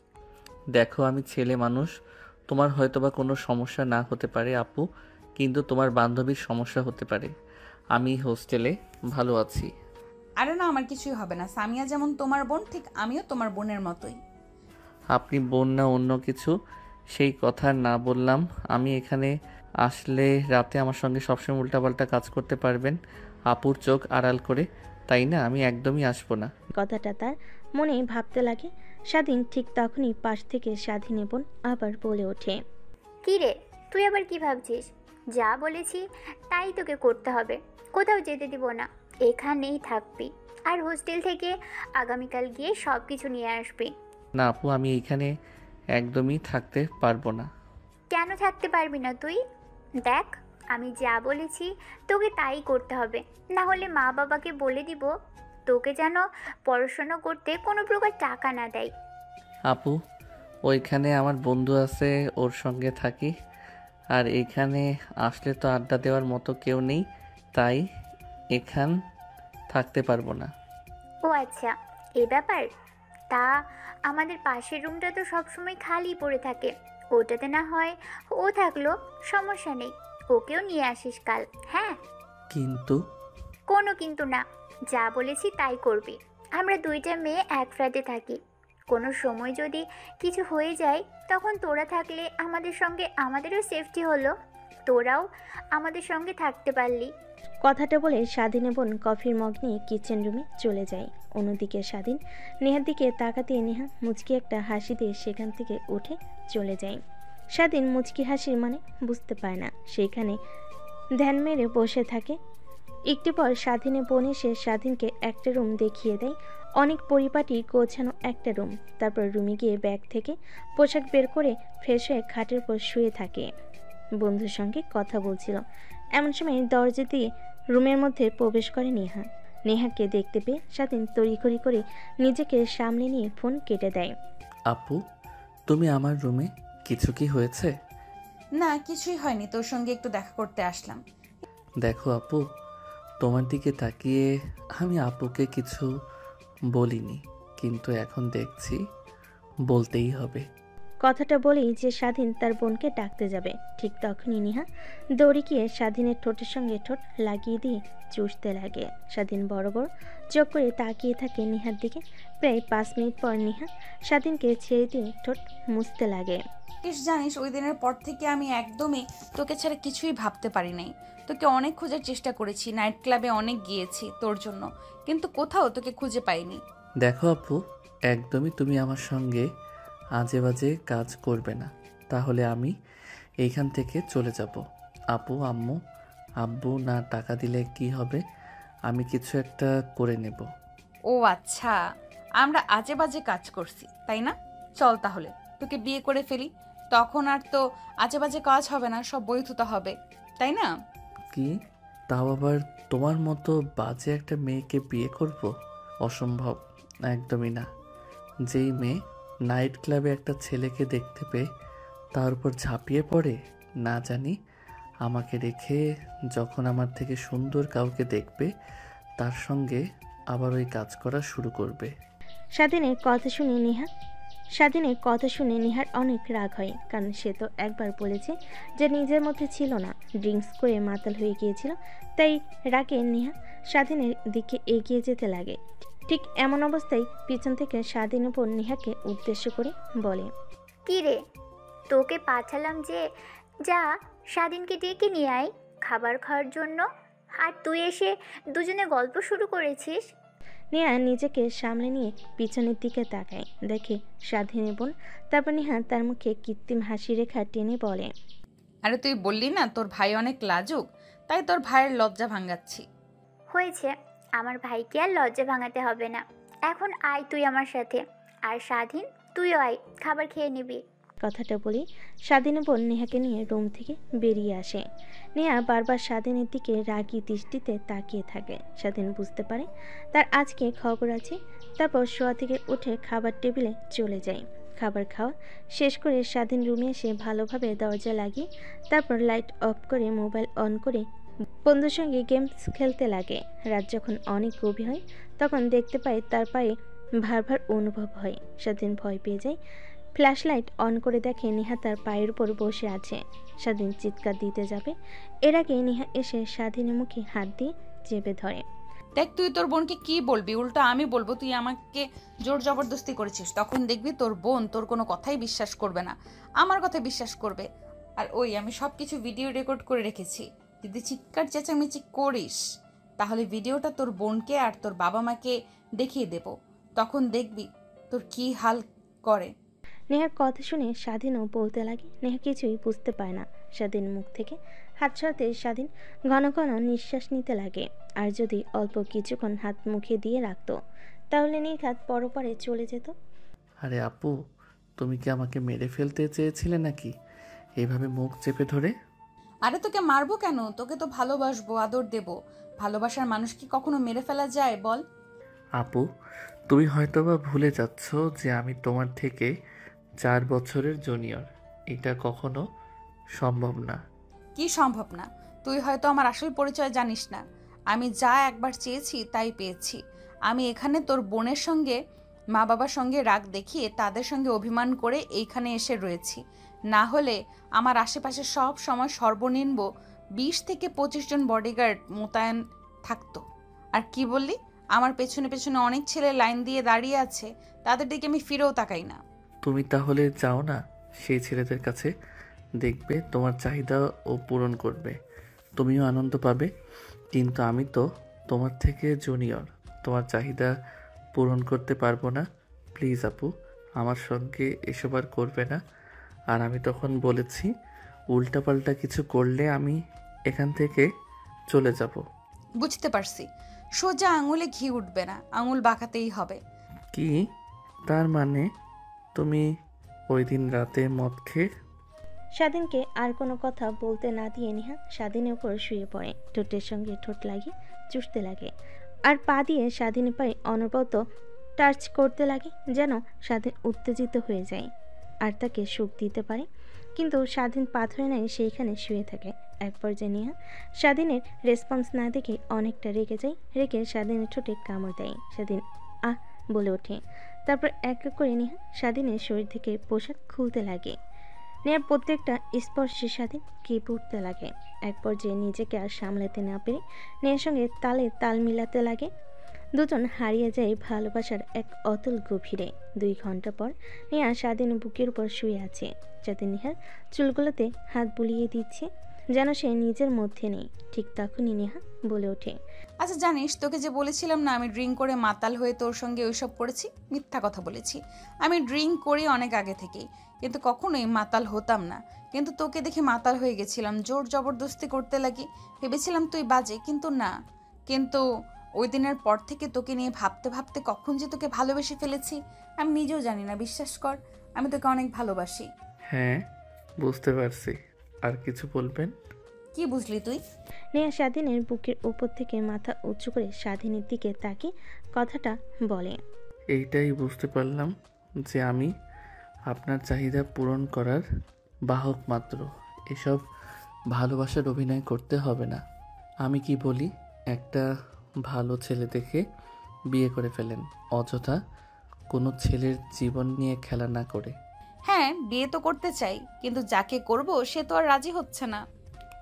দেখো, আমি ছেলে মানুষ, তোমার হয়তোবা কোনো সমস্যা না হতে পারে আপু, কিন্তু তোমার বান্ধবীর সমস্যা হতে পারে। আমি হোস্টেলে ভালো আছি। আরে না, আমার কিছুই হবে না। সামিয়া যেমন তোমার বোন, ঠিক আমিও তোমার বোনের মতোই। আপনি বোন না অন্য কিছু, সেই কথা না বললাম। আমি এখানে আসলে রাতে আমার সঙ্গে সবসময় উল্টাপাল্টা কাজ করতে পারবেন আপুর চোখ আড়াল করে, তাই না? আমি একদমই আসবো না। কথাটা তার মনে ভাবতে লাগে। স্বাধীন ঠিক তখনই পাশ থেকে স্বাধীনের বোন আবার বলে ওঠে, কি রে, তুই আবার কি ভাবছিস? যা বলেছি তাই তোকে করতে হবে, কোথাও যেতে দিব না, এখানেই থাকবি। আর হোস্টেল থেকে আগামীকাল গিয়ে সব কিছু নিয়ে আসবি। না আপু, আমি এইখানে একদমই থাকতে পারবো না। কেন থাকতে পারবি না তুই? দেখ, আমি যা বলেছি তোকে তাই করতে হবে, না হলে মা বাবাকে বলে দিব তোকে যেন পড়াশোনা করতে কোনো প্রকার টাকা না দেয়। আপু, ওইখানে আমার বন্ধু আছে, ওর সঙ্গে থাকি। আর এখানে আসলে তো আড্ডা দেওয়ার মতো কেউ নেই, তাই এখান থাকতে পারবো না। ও আচ্ছা, এ ব্যাপার। তা আমাদের পাশের রুমটা তো সবসময় খালি পড়ে থাকে, ওটাতে না হয় ও থাকলো, সমস্যা নেই, ওকেও নিয়ে আসিস কাল। হ্যাঁ? কিন্তু কোনো কিন্তু না, যা বলেছি তাই করবি। আমরা 2টা মেয়ে এক ফ্ল্যাটে থাকি, কোনো সময় যদি কিছু হয়ে যায় তখন তোরা থাকলে আমাদের সঙ্গে আমাদেরও সেফটি হলো, তোরাও আমাদের সঙ্গে থাকতে পারলি। কথাটা বলে স্বাধীনের বোন কফির মগ নিয়ে কিচেন রুমে চলে যায়। অন্যদিকে স্বাধীন নেহার দিকে তাকাতে নেহা মুচকি একটা হাসি দিয়ে সেখান থেকে উঠে চলে যায়। স্বাধীন মুচকি হাসির মানে বুঝতে পারে না, সেইখানে ধ্যান মেরে বসে থাকে। একটু পর স্বাধীনের বোন এসে স্বাধীনকে একটা রুম দেখিয়ে দেয়, অনেক পরিপাটি গোছানো একটা রুম। তারপর রুমে গিয়ে ব্যাগ থেকে পোশাক বের করে ফ্রেশ হয়ে খাটের উপর শুয়ে থাকে, বন্ধুর সঙ্গে কথা বলছিল। এমন সময় দরজা দিয়ে রুমের মধ্যে প্রবেশ করে নেহা। নেহাকে দেখতে পেয়ে স্বাধীন তড়িঘড়ি করে নিজেকে সামনে নিয়ে ফোন কেটে দেয়। আপু, তুমি আমার রুমে কিছু কি হয়েছে? না, কিছুই হয়নি, তোর সঙ্গে একটু দেখা করতে আসলাম। দেখো আপু, তোমার দিকে তাকিয়ে আমি আপুকে কিছু বলিনি, কিন্তু এখন দেখছি বলতেই হবে। কথাটা বলেই যে স্বাধীন তার বোনকে ডাকতে যাবে, ঠিক তখনই নিহা দৌড়ে গিয়ে স্বাধীনের ঠোঁটের সঙ্গে ঠোঁট লাগিয়ে দিয়ে চুষতে লাগে। স্বাধীন বড় বড় চোখ করে তাকিয়ে থাকে নিহার দিকে। প্রায় 5 মিনিট পর নিহা স্বাধীনকে ছেড়ে দিয়ে ঠোঁট মুছতে লাগে। জানিস, ওই দিনের পর থেকে আমি একদমই তোকে ছাড়া কিছুই ভাবতে পারি নাই। তোকে অনেক খোঁজার চেষ্টা করেছি, নাইট ক্লাবে অনেক গিয়েছি তোর জন্য, কিন্তু কোথাও তোকে খুঁজে পাইনি। দেখো আপু, একদমই তুমি আমার সঙ্গে আজে বাজে কাজ করবে না, তাহলে আমি এইখান থেকে চলে যাব। আপু, আব্বু না টাকা দিলে কি হবে? আমি কিছু একটা করে নেব। ও আচ্ছা, আমরা আজে বাজে কাজ করছি তাই না? চল তাহলে তোকে বিয়ে করে ফেলি, তখন আর তো আজে বাজে কাজ হবে না, সব বৈধতা হবে, তাই না? কি? তাও আবার তোমার মতো বাজে একটা মেয়েকে বিয়ে করব? অসম্ভব, একদমই না। যেই মেয়ে নাইট ক্লাবে একটা ছেলেকে দেখতে পেয়ে তার উপর ঝাঁপিয়ে পড়ে, না জানি আমাকে রেখে যখন আমার থেকে সুন্দর কাউকে দেখবে তার সঙ্গে আবার ওই কাজ করা শুরু করবে। স্বাধীনের কথা শুনে নিহার অনেক রাগ হয়, কারণ সে তো একবার বলেছে যে নিজের মধ্যে ছিল না, ড্রিঙ্কস করে মাতাল হয়ে গিয়েছিল। তাই রাগে নিহা স্বাধীনের দিকে এগিয়ে যেতে লাগে। ঠিক এমন অবস্থায় পিছন থেকে স্বাধীন উপর নিহাকে উদ্দেশ্য করে বলে, কি রে, তোকে পাঠালাম যে যা স্বাধীনকে ডেকে নিয়ে আয় খাবার খাওয়ার জন্য, আর তুই এসে দুজনে গল্প শুরু করেছিস। নিহা নিজেকে সামলে নিয়ে পিছনের দিকে তাকায়, দেখে স্বাধীনের বোন। তারপর নিহা তার মুখে কৃত্রিম হাসি রেখা টেনে বলে, আরে তুই বললি না তোর ভাই অনেক লাজুক, তাই তোর ভাইয়ের লজ্জা ভাঙাচ্ছি। হয়েছে, আমার ভাইকে আর লজ্জা ভাঙাতে হবে না। এখন আয় তুই আমার সাথে, আর স্বাধীন তুইও আয়, খাবার খেয়ে নিবি। কথাটা বলি স্বাধীনের বোন নেহাকে নিয়ে রুম থেকে বেরিয়ে আসে। নেহা বারবার স্বাধীনের দিকে রাগী দৃষ্টিতে তাকিয়ে থাকে। স্বাধীন বুঝতে পারে তার আজকে খবর আছে। তারপর শোয়া থেকে উঠে খাবার টেবিলে চলে যায়। খাবার খাওয়া শেষ করে স্বাধীন রুমে এসে ভালোভাবে দরজা লাগিয়ে তারপর লাইট অফ করে মোবাইল অন করে বন্ধুর সঙ্গে গেমস খেলতে লাগে। রাত যখন অনেক গভীর হয় তখন দেখতে পায় তার পায়ে ভার ভার অনুভব হয়। স্বাধীন ভয় পেয়ে যায়। ফ্ল্যাশ লাইট অন করে দেখে নিহা তার পায়ের উপর বসে আছে। স্বাধীন চিৎকার দিতে যাবে, এর আগে নিহা এসে স্বাধীনের মুখে হাত দিয়ে চেপে ধরে। দেখ, তুই তোর বোনকে কি বলবি, উল্টো আমি বলবো তুই আমাকে জোর জবরদস্তি করেছিস। তখন দেখবি তোর বোন তোর কোনো কথাই বিশ্বাস করবে না, আমার কথা বিশ্বাস করবে। আর ওই আমি সবকিছু ভিডিও রেকর্ড করে রেখেছি, যদি চিৎকার চেঁচামেচি করিস তাহলে ভিডিওটা তোর বোনকে আর তোর বাবা মাকে দেখিয়ে দেব, তখন দেখবি তোর কি হাল করে। নেহার কথা শুনে স্বাধীনও বলতে লাগে। নেহা কিছুই বুঝতে পায় না। স্বাধীন মুখ থেকে হাত সরাতে স্বাধীন ঘন ঘন নিঃশ্বাস নিতে লাগে। আর যদি অল্প কিছুক্ষণ হাত মুখে দিয়ে রাখতো তাহলে নির্ঘাত পরপারে চলে যেত। আরে আপু, তুমি কি আমাকে মেরে ফেলতে চেয়েছিলে নাকি এইভাবে মুখ চেপে ধরে? আরে তোকে মারবো কেন, তোকে তো ভালোবাসবো, আদর দেব। ভালোবাসার মানুষ কি কখনো মেরে ফেলা যায় বল? আপু, তুমি হয়তোবা ভুলে যাচ্ছ যে আমি তোমার থেকে 4 বছরের জুনিয়র। এটা কখনো সম্ভব না। কি সম্ভব না? তুই হয়তো আমার আসল পরিচয় জানিস না। আমি যা একবার চেয়েছি তাই পেয়েছি। আমি এখানে তোর বোনের সঙ্গে মা বাবার সঙ্গে রাগ দেখিয়ে তাদের সঙ্গে অভিমান করে এইখানে এসে রয়েছি। না হলে আমার আশেপাশে সব সময় সর্বনিম্ন 20 থেকে 25 জন বডিগার্ড মোতায়েন থাকতো। আর কি বললি, আমার পেছনে পেছনে অনেক ছেলে লাইন দিয়ে দাঁড়িয়ে আছে, তাদের দিকে আমি ফিরেও তাকাই না। তুমি তাহলে যাও না সেই ছেলেদের কাছে, দেখবে তোমার চাহিদা ও পূরণ করবে, তুমিও আনন্দ পাবে। কিন্তু আমি তো তোমার থেকে জুনিয়র, তোমার চাহিদা পূরণ করতে পারবো না। প্লিজ আপু, আমার সঙ্গে এসব আর করবে না। আর আমি তখন বলেছি, উল্টাপাল্টা কিছু করলে আমি এখান থেকে চলে যাব। বুঝতে পারছি, সোজা আঙুলে ঘি উঠবে না, আঙুল বাঁকাতেই হবে। কি তার মানে? তুমি ওই দিন রাতে মদ খেয়ে? স্বাধীনকে আর কোনো কথা বলতে না দিয়ে নিহা স্বাধীনের উপর শুয়ে পড়ে। ঠোঁটের সঙ্গে ঠোঁট লাগিয়ে চুষতে লাগে আর পা দিয়ে স্বাধীনের পায়ে অনবরত টাচ করতে লাগে, যেন স্বাধীন উত্তেজিত হয়ে যায়। আর তাকে সুখ দিতে পারে, কিন্তু স্বাধীন পাথরে নাই সেইখানে শুয়ে থাকে। এক পর্যায়ে নেহা স্বাধীনের রেসপন্স না দেখে অনেকটা রেগে যায়। রেগে স্বাধীনের ঠোঁটে কামড় দেয়। স্বাধীন আহ বলে ওঠে। তারপর এক এক করে নেহা স্বাধীনের শরীর থেকে পোশাক খুলতে লাগে। নেহার প্রত্যেকটা স্পর্শে স্বাধীন কেঁপে উঠতে লাগে। এক পর্যায়ে নিজেকে আর সামলাতে না পেরে নেহার সঙ্গে তালে তাল মিলাতে লাগে। দুজন হারিয়ে যায় ভালোবাসার এক অতল গভীরে। 2 ঘন্টা পর নেহা স্বাধীনের বুকের উপর শুয়ে আছে, যাতে নেহার চুলগুলোতে হাত বুলিয়ে দিচ্ছে, যেন সে নিজের মধ্যে নেই। ঠিক তখনই নেহা বলে ওঠে, আচ্ছা জানিস, তোকে যে বলেছিলাম না আমি ড্রিঙ্ক করে মাতাল হয়ে তোর সঙ্গে ওইসব করেছি, মিথ্যা কথা বলেছি। আমি ড্রিঙ্ক করি অনেক আগে থেকেই, কিন্তু কখনোই মাতাল হতাম না। কিন্তু তোকে দেখে মাতাল হয়ে গেছিলাম, জোর জবরদস্তি করতে লাগি। ভেবেছিলাম তুই বাজে, কিন্তু না। কিন্তু ওই দিনের পর থেকে তোকে নিয়ে ভাবতে ভাবতে কখন যে তোকে ভালোবেসে ফেলেছি আমি নিজেও জানি না। বিশ্বাস কর, আমি তোকে অনেক ভালোবাসি। হ্যাঁ, বুঝতে পারছি। আর কিছু বলবেন? কি বুঝলি তুই? নেহা স্বাধীনের বুকের উপর থেকে মাথা উঁচু করে স্বাধীনের দিকে তাকিয়ে কথাটা বলে, এইটাই বুঝতে পারলাম যে আমি আপনার চাহিদা পূরণ করার বাহক মাত্র। এসব ভালোবাসার অভিনয় করতে হবে না। আমি কি বলি, একটা ভালো ছেলে দেখে বিয়ে করে ফেলেন, অযথা কোনো ছেলের জীবন নিয়ে খেলা না করে। হ্যাঁ, বিয়ে তো করতে চাই, কিন্তু যাকে করব সে তো আর রাজি হচ্ছে না।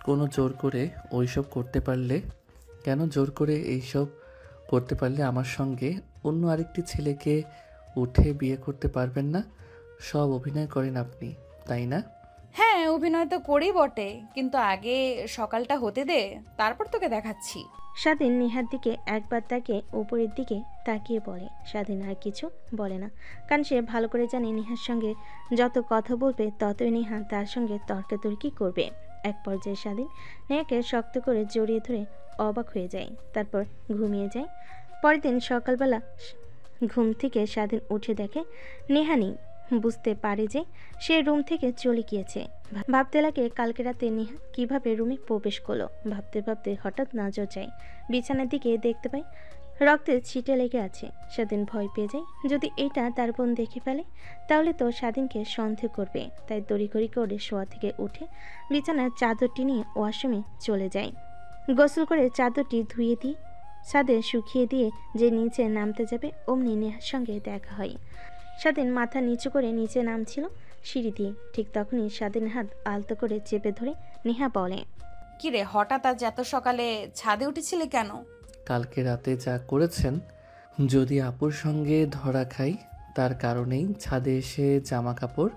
কোনো জোর করে ওইসব করতে পারলে, কেন জোর করে এইসব করতে পারলে আমার সঙ্গে অন্য আরেকটি ছেলেকে উঠে বিয়ে করতে পারবেন না? সব অভিনয় করেন আপনি, তাই না? হ্যাঁ, অভিনয় তো করি বটে, কিন্তু আগে সকালটা হতে দে, তারপর তোকে দেখাচ্ছি। স্বাধীন নেহার দিকে একবার তাকিয়ে উপরের দিকে তাকিয়ে বলে। স্বাধীন আর কিছু বলে না, কারণ সে ভালো করে জানে নেহার সঙ্গে যত কথা বলবে ততই নেহা তার সঙ্গে তর্কাতর্কি করবে। এক পর্যায়ে স্বাধীন নেহাকে শক্ত করে জড়িয়ে ধরে অবাক হয়ে যায়, তারপর ঘুমিয়ে যায়। পরের দিন সকালবেলা ঘুম থেকে স্বাধীন উঠে দেখে নেহা নেই। বুঝতে পারে যে সে রুম থেকে চলে গিয়েছে। ভাবতে লাগে কালকে রাতে নেহা কিভাবে রুমে প্রবেশ করলো। ভাবতে ভাবতে হঠাৎ নজর যায় বিছানার দিকে, দেখতে পায় রক্তের ছিটে লেগে আছে। স্বাধীন ভয় পেয়ে যায়, যদি এটা তার বোন দেখে ফেলে তাহলে তো স্বাধীনকে সন্দেহ করবে। তাই তড়িঘড়ি করে শোয়া থেকে উঠে বিছানার চাদরটি নিয়ে ওয়াশরুমে চলে যায়। গোসল করে চাদরটি ধুয়ে দিয়ে ছাদে শুকিয়ে দিয়ে যে নিচে নামতে যাবে, অমনি নেহার সঙ্গে দেখা হয়। স্বাধীন মাথা নিচু করে নিচে নামছিল সিঁড়ি দিয়ে। ঠিক তখনই স্বাধীন হাত আলতো করে চেপে ধরে নেহা বলে, কিরে, হঠাৎ আজ এত সকালে ছাদে উঠেছিলে কেন? কালকে রাতে যা করেছেন, যদি আপুর সঙ্গে ধরা খাই তার কারণেই ছাদে এসে জামা কাপড়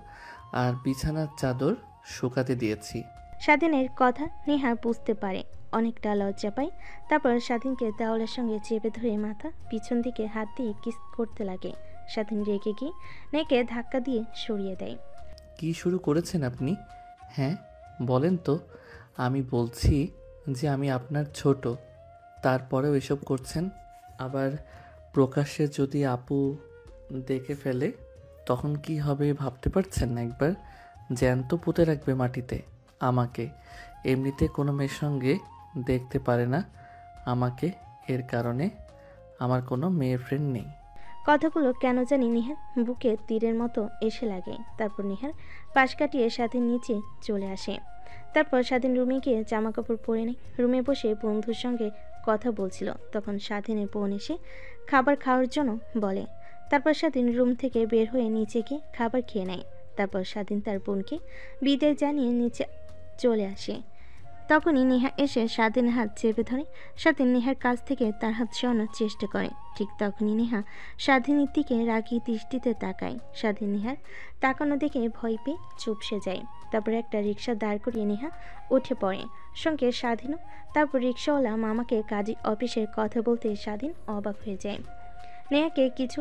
আর বিছানার চাদর শুকাতে দিয়েছি। স্বাধীনের কথা নেহা বুঝতে পারে, অনেকটা লজ্জা পায়। তারপর স্বাধীনকে দেওয়ালের সঙ্গে চেপে ধরে মাথা পিছন দিকে হাত দিয়ে কিস করতে লাগে। স্বাধীন রেগে গিয়ে নেকে ধাক্কা দিয়ে সরিয়ে দেয়। কি শুরু করেছেন আপনি? হ্যাঁ বলেন তো। আমি বলছি যে আমি আপনার ছোট, তারপরেও এসব করছেন। আবার প্রকাশ্যে যদি আপু দেখে ফেলে তখন কি হবে ভাবতে পারছেন না? একবার জ্যান্ত পুঁতে রাখবে মাটিতে আমাকে। এমনিতে কোনো মেয়ের সঙ্গে দেখতে পারে না আমাকে, এর কারণে আমার কোনো মেয়ে ফ্রেন্ড নেই। কথাগুলো কেন জানি নেহার বুকে তীরের মতো এসে লাগে। তারপর নেহার পাশ কাটিয়ে স্বাধীন নিচে চলে আসে। তারপর স্বাধীন রুমে গিয়ে জামা কাপড় পরে নেয়। রুমে বসে বন্ধুর সঙ্গে কথা বলছিল, তখন স্বাধীনের বোন এসে খাবার খাওয়ার জন্য বলে। তারপর স্বাধীন রুম থেকে বের হয়ে নিচে গিয়ে খাবার খেয়ে নেয়। তারপর স্বাধীন তার বোনকে বিদায় জানিয়ে নিচে চলে আসে। তখনই নেহা এসে স্বাধীনের হাত চেপে ধরে। স্বাধীন নেহার কাছ থেকে তার হাত সরানোর চেষ্টা করে। ঠিক তখনই নেহা স্বাধীনের দিকে রাগী দৃষ্টিতে তাকায়। স্বাধীন নেহার তাকানো দেখে ভয় পেয়ে চুপসে যায়। তারপর একটা রিক্সা দাঁড় করিয়ে নেহা উঠে পড়ে, সঙ্গে স্বাধীনও। তারপর রিক্সাওয়ালা মামাকে কাজী অফিসের কথা বলতে স্বাধীন অবাক হয়ে যায়। নেহাকে কিছু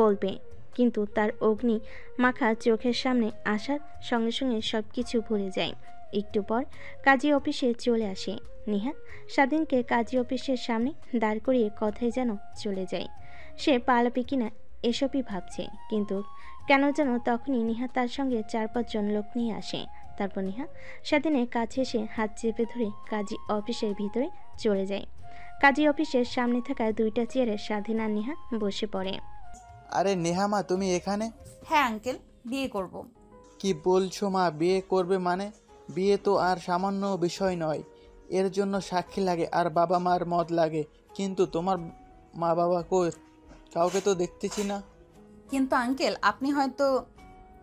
বলবে, কিন্তু তার অগ্নি মাখা চোখের সামনে আসার সঙ্গে সঙ্গে সব কিছু ভুলে যায়। একটু পর কাজী অফিসে চলে আসে নেহা। স্বাধীনকে কাজী অফিসের সামনে দাঁড় করিয়ে কথায় যেন চলে যায়। সে পালাবে কিনা এসবই ভাবছে, কিন্তু কেন যেন তখনই নেহা তার সঙ্গে 4-5 জন লোক নিয়ে আসে। তারপর নেহা স্বাধীনের কাছে এসে হাত চেপে ধরে কাজী অফিসের ভিতরে চলে যায়। কাজী অফিসের সামনে থাকা 2টা চেয়ারে স্বাধীন আর নেহা বসে পড়ে। আরে নেহা মা, তুমি এখানে? হ্যাঁ আঙ্কেল, বিয়ে করব। কি বলছো মা? বিয়ে করবে মানে? বিয়ে তো আর সামান্য বিষয় নয়, এর জন্য সাক্ষী লাগে আর বাবা মার মত লাগে। কিন্তু তোমার মা বাবা কই? কাউকে তো দেখতেছি না। কিন্তু আঙ্কেল, আপনি হয়তো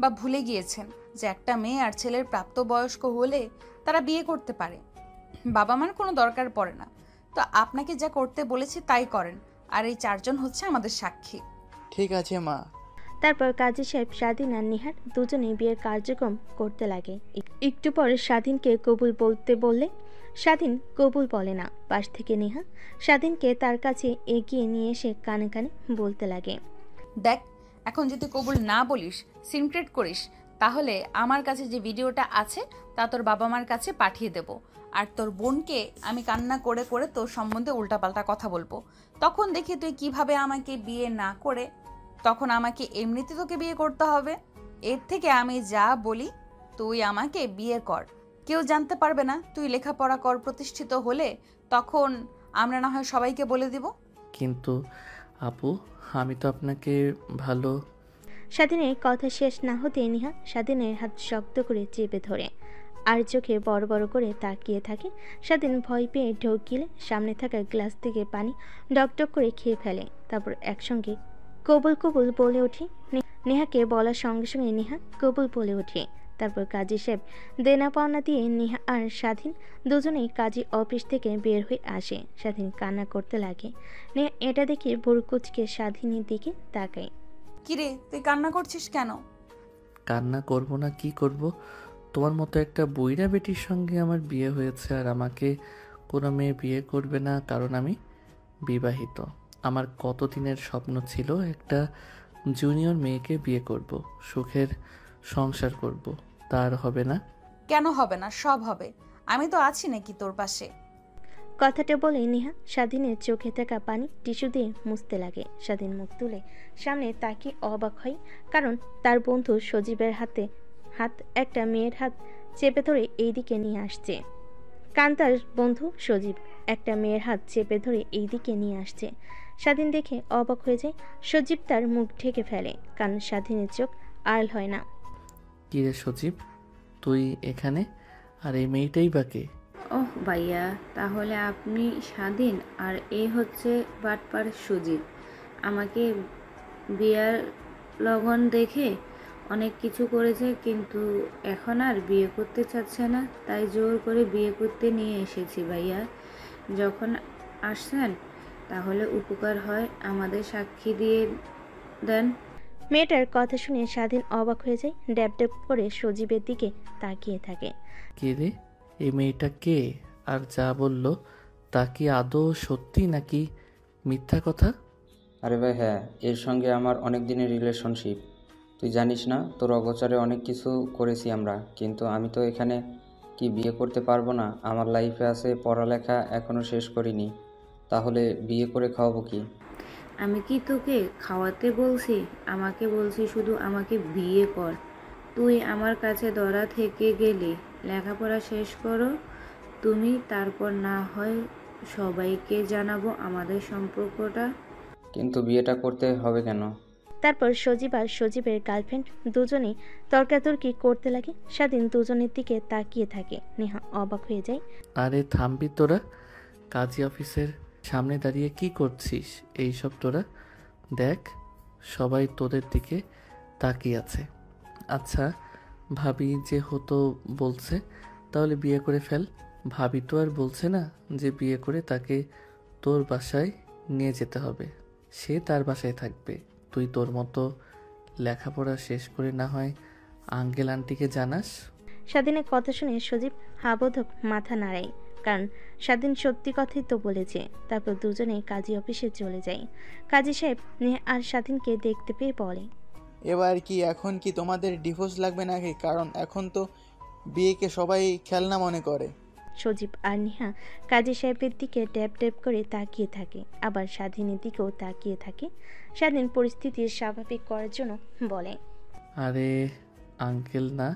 বা ভুলে গিয়েছেন যে একটা মেয়ে আর ছেলের প্রাপ্তবয়স্ক হলে তারা বিয়ে করতে পারে, বাবা মার কোনো দরকার পড়ে না। তো আপনাকে যা করতে বলেছি তাই করেন, আর এই 4 জন হচ্ছে আমাদের সাক্ষী। ঠিক আছে মা। তারপর কাজী সাহেব স্বাধীন আর নিহার দুজনেই বিয়ের কার্যক্রম করতে লাগে। একটু পরে স্বাধীনকে কবুল বলতে বললে স্বাধীন কবুল বলে না। পাশ থেকে নেহা স্বাধীনকে তার কাছে এগিয়ে নিয়ে এসে কানে কানে বলতে লাগে, দেখ, এখন যদি কবুল না বলিস, সিনক্রেট করিস, তাহলে আমার কাছে যে ভিডিওটা আছে তা তোর বাবা মার কাছে পাঠিয়ে দেব। আর তোর বোনকে আমি কান্না করে করে তোর সম্বন্ধে উল্টাপাল্টা কথা বলবো। তখন দেখি তুই কিভাবে আমাকে বিয়ে না করে, তখন আমাকে এমনিতে তোকে বিয়ে করতে হবে। এর থেকে আমি যা বলি তুই আমাকে বিয়ে কর, কেউ জানতে পারবে না। তুই লেখাপড়া কর, প্রতিষ্ঠিত হলে তখন আমরা না হয় সবাইকে বলে দিব। কিন্তু আপু, আমি তো আপনাকে ভালো। স্বাধীনের কথা শেষ না হতে নিহা স্বাধীনের হাত শক্ত করে চেপে ধরে আর চোখে বড় বড় করে তাকিয়ে থাকে। স্বাধীন ভয় পেয়ে ঢোক গিলে সামনে থাকা গ্লাস থেকে পানি ডকডক করে খেয়ে ফেলে। তারপর একসঙ্গে কবুল কবুল বলে ওঠে। নেহাকে বলার সঙ্গে সঙ্গে নেহা কবুল বলে ওঠে। তারপর কাজী সাহেব দেনা পাওনা দিয়ে নেহা আর স্বাধীন দুজনেই কাজী অফিস থেকে বের হয়ে আসে। স্বাধীন কান্না করতে লাগে। নেহা এটা দেখে ভোর কুচকে স্বাধীনের দিকে তাকায়। কিরে, তুই কান্না করছিস কেন? কান্না করব না কি করব? তোমার মতো একটা বুইড়া বেটির সঙ্গে আমার বিয়ে হয়েছে, আর আমাকে কোনো মেয়ে বিয়ে করবে না কারণ আমি বিবাহিত। আমার কতদিনের স্বপ্ন ছিল একটা জুনিয়র মেয়েকে বিয়ে করব, সুখের সংসার করব। তার হবে না? কেন হবে না? সব হবে। আমি তো আছি নাকি তোর পাশে? কথাটা বলে নেহা স্বাধীনের চোখে থাকা পানি টিস্যু দিয়ে মুছতে লাগে। স্বাধীন মুখ তুলে সামনে তাকিয়ে অবাক হয়, কারণ তার বন্ধু সজীবের হাত একটা মেয়ের হাত চেপে ধরে এইদিকে নিয়ে আসছে। কান্তার বন্ধু সজীব একটা মেয়ের হাত চেপে ধরে এইদিকে নিয়ে আসছে। স্বাধীন দেখে অবাক হয়ে যায়। সজীব তার মুখ ঢেকে ফেলে, কারণ স্বাধীনের চোখ আড়াল হয় না। কি রে সজীব, তুই এখানে? আর এই মেয়েটাই বা কে? ওহ ভাইয়া, তাহলে আপনি স্বাধীন আর এই হচ্ছে বাটপার সুজিত। আমাকে বিয়ার লগন দেখে অনেক কিছু করেছে, কিন্তু এখন আর বিয়ে করতে চাচ্ছে না, তাই জোর করে বিয়ে করতে নিয়ে এসেছি ভাইয়া। যখন আসছেন তাহলে উপকার হয়, আমাদের সাক্ষী দিয়ে দেন। মেয়েটার কথা শুনে স্বাধীন অবাক হয়ে যায়। ড্যাব ড্যাব করে সজীবের দিকে তাকিয়ে থাকে। কে রে, এই মেয়েটা কে? আর যা বললো তা কি আদৌ সত্যি নাকি মিথ্যা কথা? আরে ভাই হ্যাঁ, এর সঙ্গে আমার অনেক দিনের রিলেশনশিপ। তুই জানিস না, তোর অগোচরে অনেক কিছু করেছি আমরা, কিন্তু আমি তো এখানে কি বিয়ে করতে পারবো না? আমার লাইফে আছে পড়ালেখা, এখনও শেষ করিনি। তাহলে বিয়ে করে খাওয়াবো কি? আমি কি তোকে খাওয়াতে বলছি? আমাকে বলছি শুধু আমাকে বিয়ে কর। তুই আমার কাছে ধরা থেকে গেলি, লেখাপড়া শেষ করো তুমি, তারপর না হয় সবাইকে জানাবো আমাদের সম্পর্কটা। কিন্তু বিয়েটা করতে হবে কেন? তারপর সজীব আর সজীবের গার্লফ্রেন্ড দুজনেই তর্কাতর্কি করতে লাগে। স্বাধীন দুজনের দিকে তাকিয়ে থাকে। নেহা অবাক হয়ে যায়। আরে থামবি তোরা? কাজী অফিসের সামনে দাঁড়িয়ে কি করছিস এইসব তোরা? দেখ, সবাই তোদের দিকে তাকিয়ে আছে। আচ্ছা, ভাবি যে হতো বলছে, তাহলে বিয়ে করে ফেল। ভাবি তো আর বলছে না যে বিয়ে করে তাকে তোর বাসায় নিয়ে যেতে হবে। সে তার বাসায় থাকবে। তুই তোর মতো লেখাপড়া শেষ করে না হয় আঙ্কেল আন্টিকে জানাস। স্বাধীনের কথা শুনে সজীব হাবোধক মাথা নাড়ায়, কারণ স্বাধীন সত্যি কথাই তো বলেছে। তারপর দুজনে কাজী অফিসে চলে যায়। কাজী সাহেব নেহা আর স্বাধীনকে দেখতে পেয়ে বলে, এবার কি এখন কি তোমাদের ডিভোর্স লাগবে নাকি? কারণ এখন তো বিয়েকে সবাই খেলনা মনে করে। সজীব আর নেহা কাজী সাহেবের দিকে ট্যাপ ট্যাপ করে তাকিয়ে থাকে, আবার স্বাধীনের দিকেও তাকিয়ে থাকে। স্বাধীন পরিস্থিতি স্বাভাবিক করার জন্য বলে, আরে আঙ্কেল না,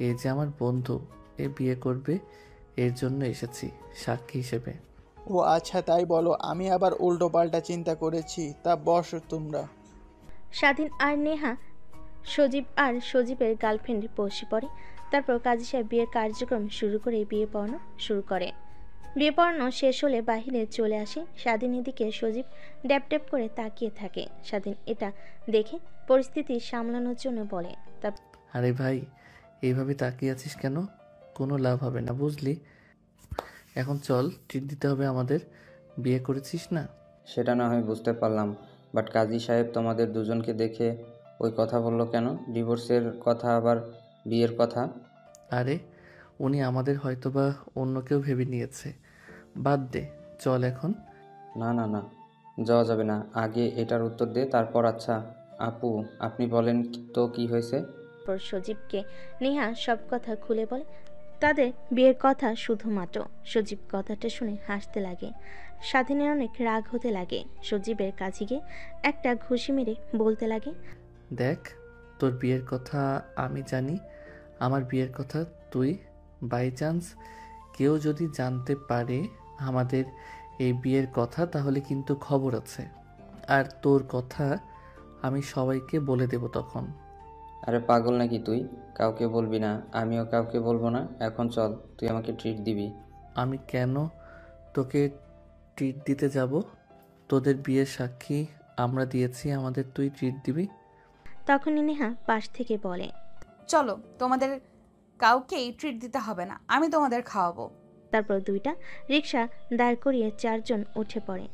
এ যে আমার বন্ধু, এ বিয়ে করবে, এর জন্য এসেছি সাক্ষী হিসেবে। ও আচ্ছা, তাই বলো। আমি আবার উল্টো পাল্টা চিন্তা করেছি। তা বসো তোমরা। স্বাধীন আর নেহা সজীব আর সজীবের গার্লফ্রেন্ড বসে পড়ে। তারপর কাজী সাহেব বিয়ের কার্যক্রম শুরু করে বিয়ে পড়ানো শুরু করে। বিয়ে পড়ানো শেষ হলে বাহিরে চলে আসে। স্বাধীনের দিকে সজীব ড্যাপ ড্যাপ করে তাকিয়ে থাকে। স্বাধীন এটা দেখে পরিস্থিতি সামলানোর জন্য বলে, আরে ভাই, এইভাবে তাকিয়ে আছিস কেন? কোনো লাভ হবে না, বুঝলি? এখন চল, ট্রিট দিতে হবে আমাদের। বিয়ে করেছিস না? সেটা না হয় বুঝতে পারলাম, বাট কাজী সাহেব তোমাদের দুজনকে দেখে ওই কথা বললো কেন? ডিভোর্সের কথা আবার বিয়ের কথা? আরে উনি আমাদের হয়তোবা অন্য কেউ ভেবে নিয়েছে। বাদ দে, চল এখন। না না না, যাওয়া যাবে না। আগে এটার উত্তর দে, তারপর। আচ্ছা আপু, আপনি বলেন তো কি হয়েছে? তারপর সজীবকে নেহা সব কথা খুলে বলে তাদের বিয়ের কথা। শুধুমাত্র সজীব কথাটা শুনে হাসতে লাগে। স্বাধীনের অনেক রাগ হতে লাগে। সজীবের কাছে গিয়ে একটা ঘুষি মেরে বলতে লাগে, দেখ, তোর বিয়ের কথা আমি জানি, আমার বিয়ের কথা তুই। বাই চান্স কেউ যদি জানতে পারে আমাদের এই বিয়ের কথা, তাহলে কিন্তু খবর আছে। আর তোর কথা আমি সবাইকে বলে দেব তখন। আরে পাগল নাকি তুই? কাউকে বলবি না, আমিও কাউকে বলবো না। এখন চল, তুই আমাকে ট্রিট দিবি। আমি কেন তোকে ট্রিট দিতে যাব? তোদের বিয়ের সাক্ষী আমরা দিয়েছি, আমাদের তুই ট্রিট দিবি? তখনই নেহা পাশ থেকে বলে, চলো, তোমাদের কাউকেই ট্রিট দিতে হবে না, আমি তোমাদের খাওয়াবো। তারপর দুইটা রিক্সা দাঁড় করিয়ে চারজন উঠে পড়ে।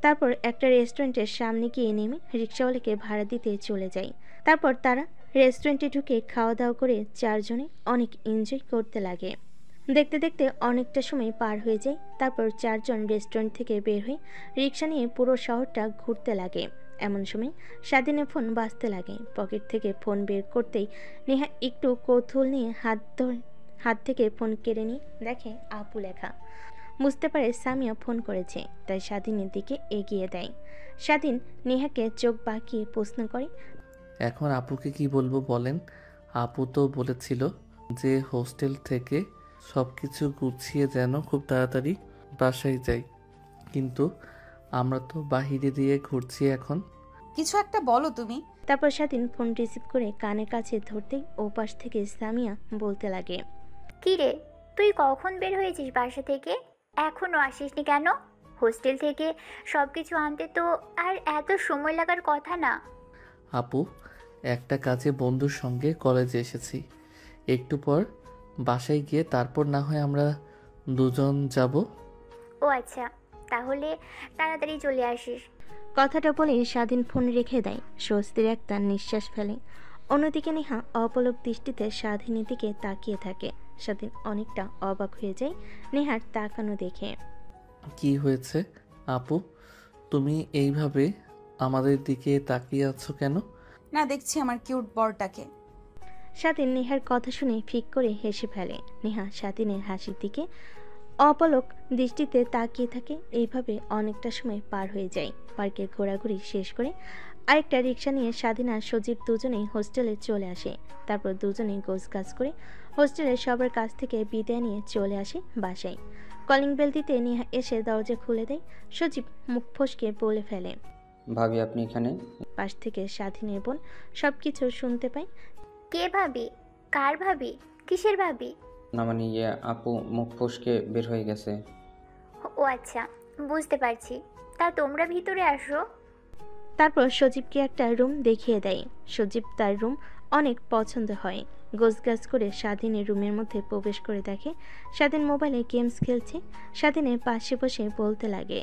তারপর একটা রেস্টুরেন্টের সামনে গিয়ে নেমে রিক্সাওয়ালাকে ভাড়া দিতে চলে যায়। তারপর তারা রেস্টুরেন্টে ঢুকে খাওয়া দাওয়া করে চারজনে অনেক এনজয় করতে লাগে। দেখতে দেখতে অনেকটা সময় পার হয়ে যায়। তারপর চারজন রেস্টুরেন্ট থেকে বের হয়ে রিক্সা নিয়ে পুরো শহরটা ঘুরতে লাগে। এমন সময় স্বাধীনের ফোন বাজতে লাগে। পকেট থেকে ফোন বের করতেই নেহা একটু কৌতূহল নিয়ে হাত থেকে ফোন কেড়ে নিয়ে দেখে আপু লেখা। বুঝতে পারে সামিয়া ফোন করেছে, তাই স্বাধীনের দিকে এগিয়ে দেয়। স্বাধীন নেহাকে চোখ বাঁকিয়ে প্রশ্ন করে, এখন আপুকে কি বলবো বলেন? আপু তো বলেছিল যে হোস্টেল থেকে সব কিছু গুছিয়ে যেন খুব তাড়াতাড়ি বাসায় যাই, কিন্তু আমরা তো বাহিরে দিয়ে ঘুরছি এখন। কিছু একটা বলো তুমি। তারপর স্বাধীন ফোন রিসিভ করে কানের কাছে ধরতেই ওপাশ থেকে সামিয়া বলতে লাগে, কি রে, তুই কখন বের হয়েছিস বাসা থেকে? এখনো আসিসনি কেন? হোস্টেল থেকে সব কিছু আনতে তো আর এত সময় লাগার কথা না। আপু, একটা কাজে বন্ধুর সঙ্গে কলেজে এসেছি, একটু পর বাসায় গিয়ে তারপর না হয় আমরা দুজন যাব। ও আচ্ছা, তাহলে তাড়াতাড়ি চলে আসিস। কথাটা বলে স্বাধীন ফোন রেখে দেয়। স্বস্তির একটা নিঃশ্বাস ফেলে। অন্যদিকে নেহা অপলক দৃষ্টিতে স্বাধীনের দিকে তাকিয়ে থাকে। স্বাধীন অনেকটা অবাক হয়ে যায় নেহার তাকানো দেখে। কি হয়েছে আপু, তুমি এইভাবে আমাদের দিকে তাকিয়ে আছো কেন? না, দেখছি আমার কিউট বরটাকে। স্বাধীন নেহার কথা শুনে ফিক করে হেসে ফেলে। নেহা স্বাধীনের হাসির দিকে অপলক দৃষ্টিতে তাকিয়ে থাকে। এইভাবে অনেকটা সময় পার হয়ে যায়। পার্কে ঘোরাঘুরি শেষ করে আরেকটা রিক্সা নিয়ে স্বাধীন আর সজীব দুজনেই হোস্টেলে চলে আসে। তারপর দুজনেই গোছগাছ করে হোস্টেলের সবার কাছ থেকে বিদায় নিয়ে চলে আসে বাসায়। কলিং বেল দিতে নেহা এসে দরজা খুলে দেয়। সজীব মুখ ফসকে বলে ফেলে, ভাবি আপনি এখানে? পাশ থেকে স্বাধীনের বোন সবকিছু শুনতে পায়। কে ভাবি? কার ভাবি? কিসের ভাবি? না মানে আপু মুখ ফসকে বের হয়ে গেছে। ও আচ্ছা, বুঝতে পারছি। তা তোমরা ভিতরে আসো। তারপর সজীবকে একটা রুম দেখিয়ে দেয়। সজীব তার রুম অনেক পছন্দ হয়। গোছগাছ করে স্বাধীনের রুমের মধ্যে প্রবেশ করে দেখে স্বাধীন মোবাইলে গেমস খেলছে। স্বাধীনের পাশে বসে বলতে লাগে,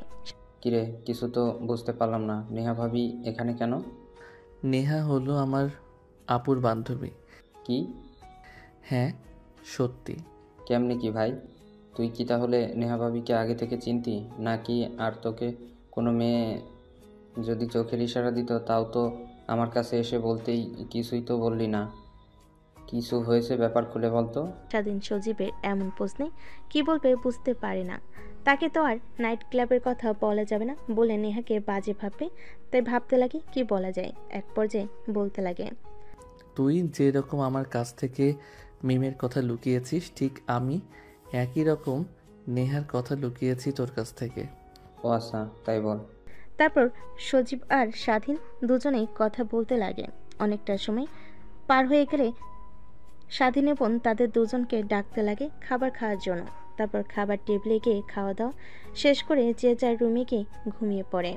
কিরে, কিছু তো বুঝতে পারলাম না। নেহা ভাবি এখানে কেন? নেহা হলো আমার আপুর বান্ধবী। কি? হ্যাঁ, সত্যি। কেমনি কি ভাই? তুই কি তাহলে নেহা ভাবিকে আগে থেকে চিনতি নাকি? আর তোকে কোনো মেয়ে যদি চোখের ইশারা দিত তাও তো আমার কাছে এসে বলতেই, কিছুই তো বললি না। কিছু হয়েছে, ব্যাপার খুলে বলতো। স্বাধীন সজীবের এমন প্রশ্নে কি বলবে বুঝতে পারে না। তাকে তো আর নাইট ক্লাবের কথা বলা যাবে না বলে নেহাকে বাজে ভাববে, তাই ভাবতে লাগে কি বলা যায়। এক পর্যায়ে বলতে লাগে, তুই যেরকম আমার কাছ থেকে মিমের কথা লুকিয়েছিস, ঠিক আমি একই রকম নেহার কথা লুকিয়েছি তোর কাছ থেকে। ও আচ্ছা, তাই বল। তারপর সজীব আর স্বাধীন দুজনেই কথা বলতে লাগে। অনেকটা সময় পার হয়ে গেলে স্বাধীন এবং তাদের দুজনকে ডাকতে লাগে খাবার খাওয়ার জন্য। তারপর খাবার টেবিলে গিয়ে খাওয়া দাওয়া শেষ করে যে যার রুমে গিয়ে ঘুমিয়ে পড়ে।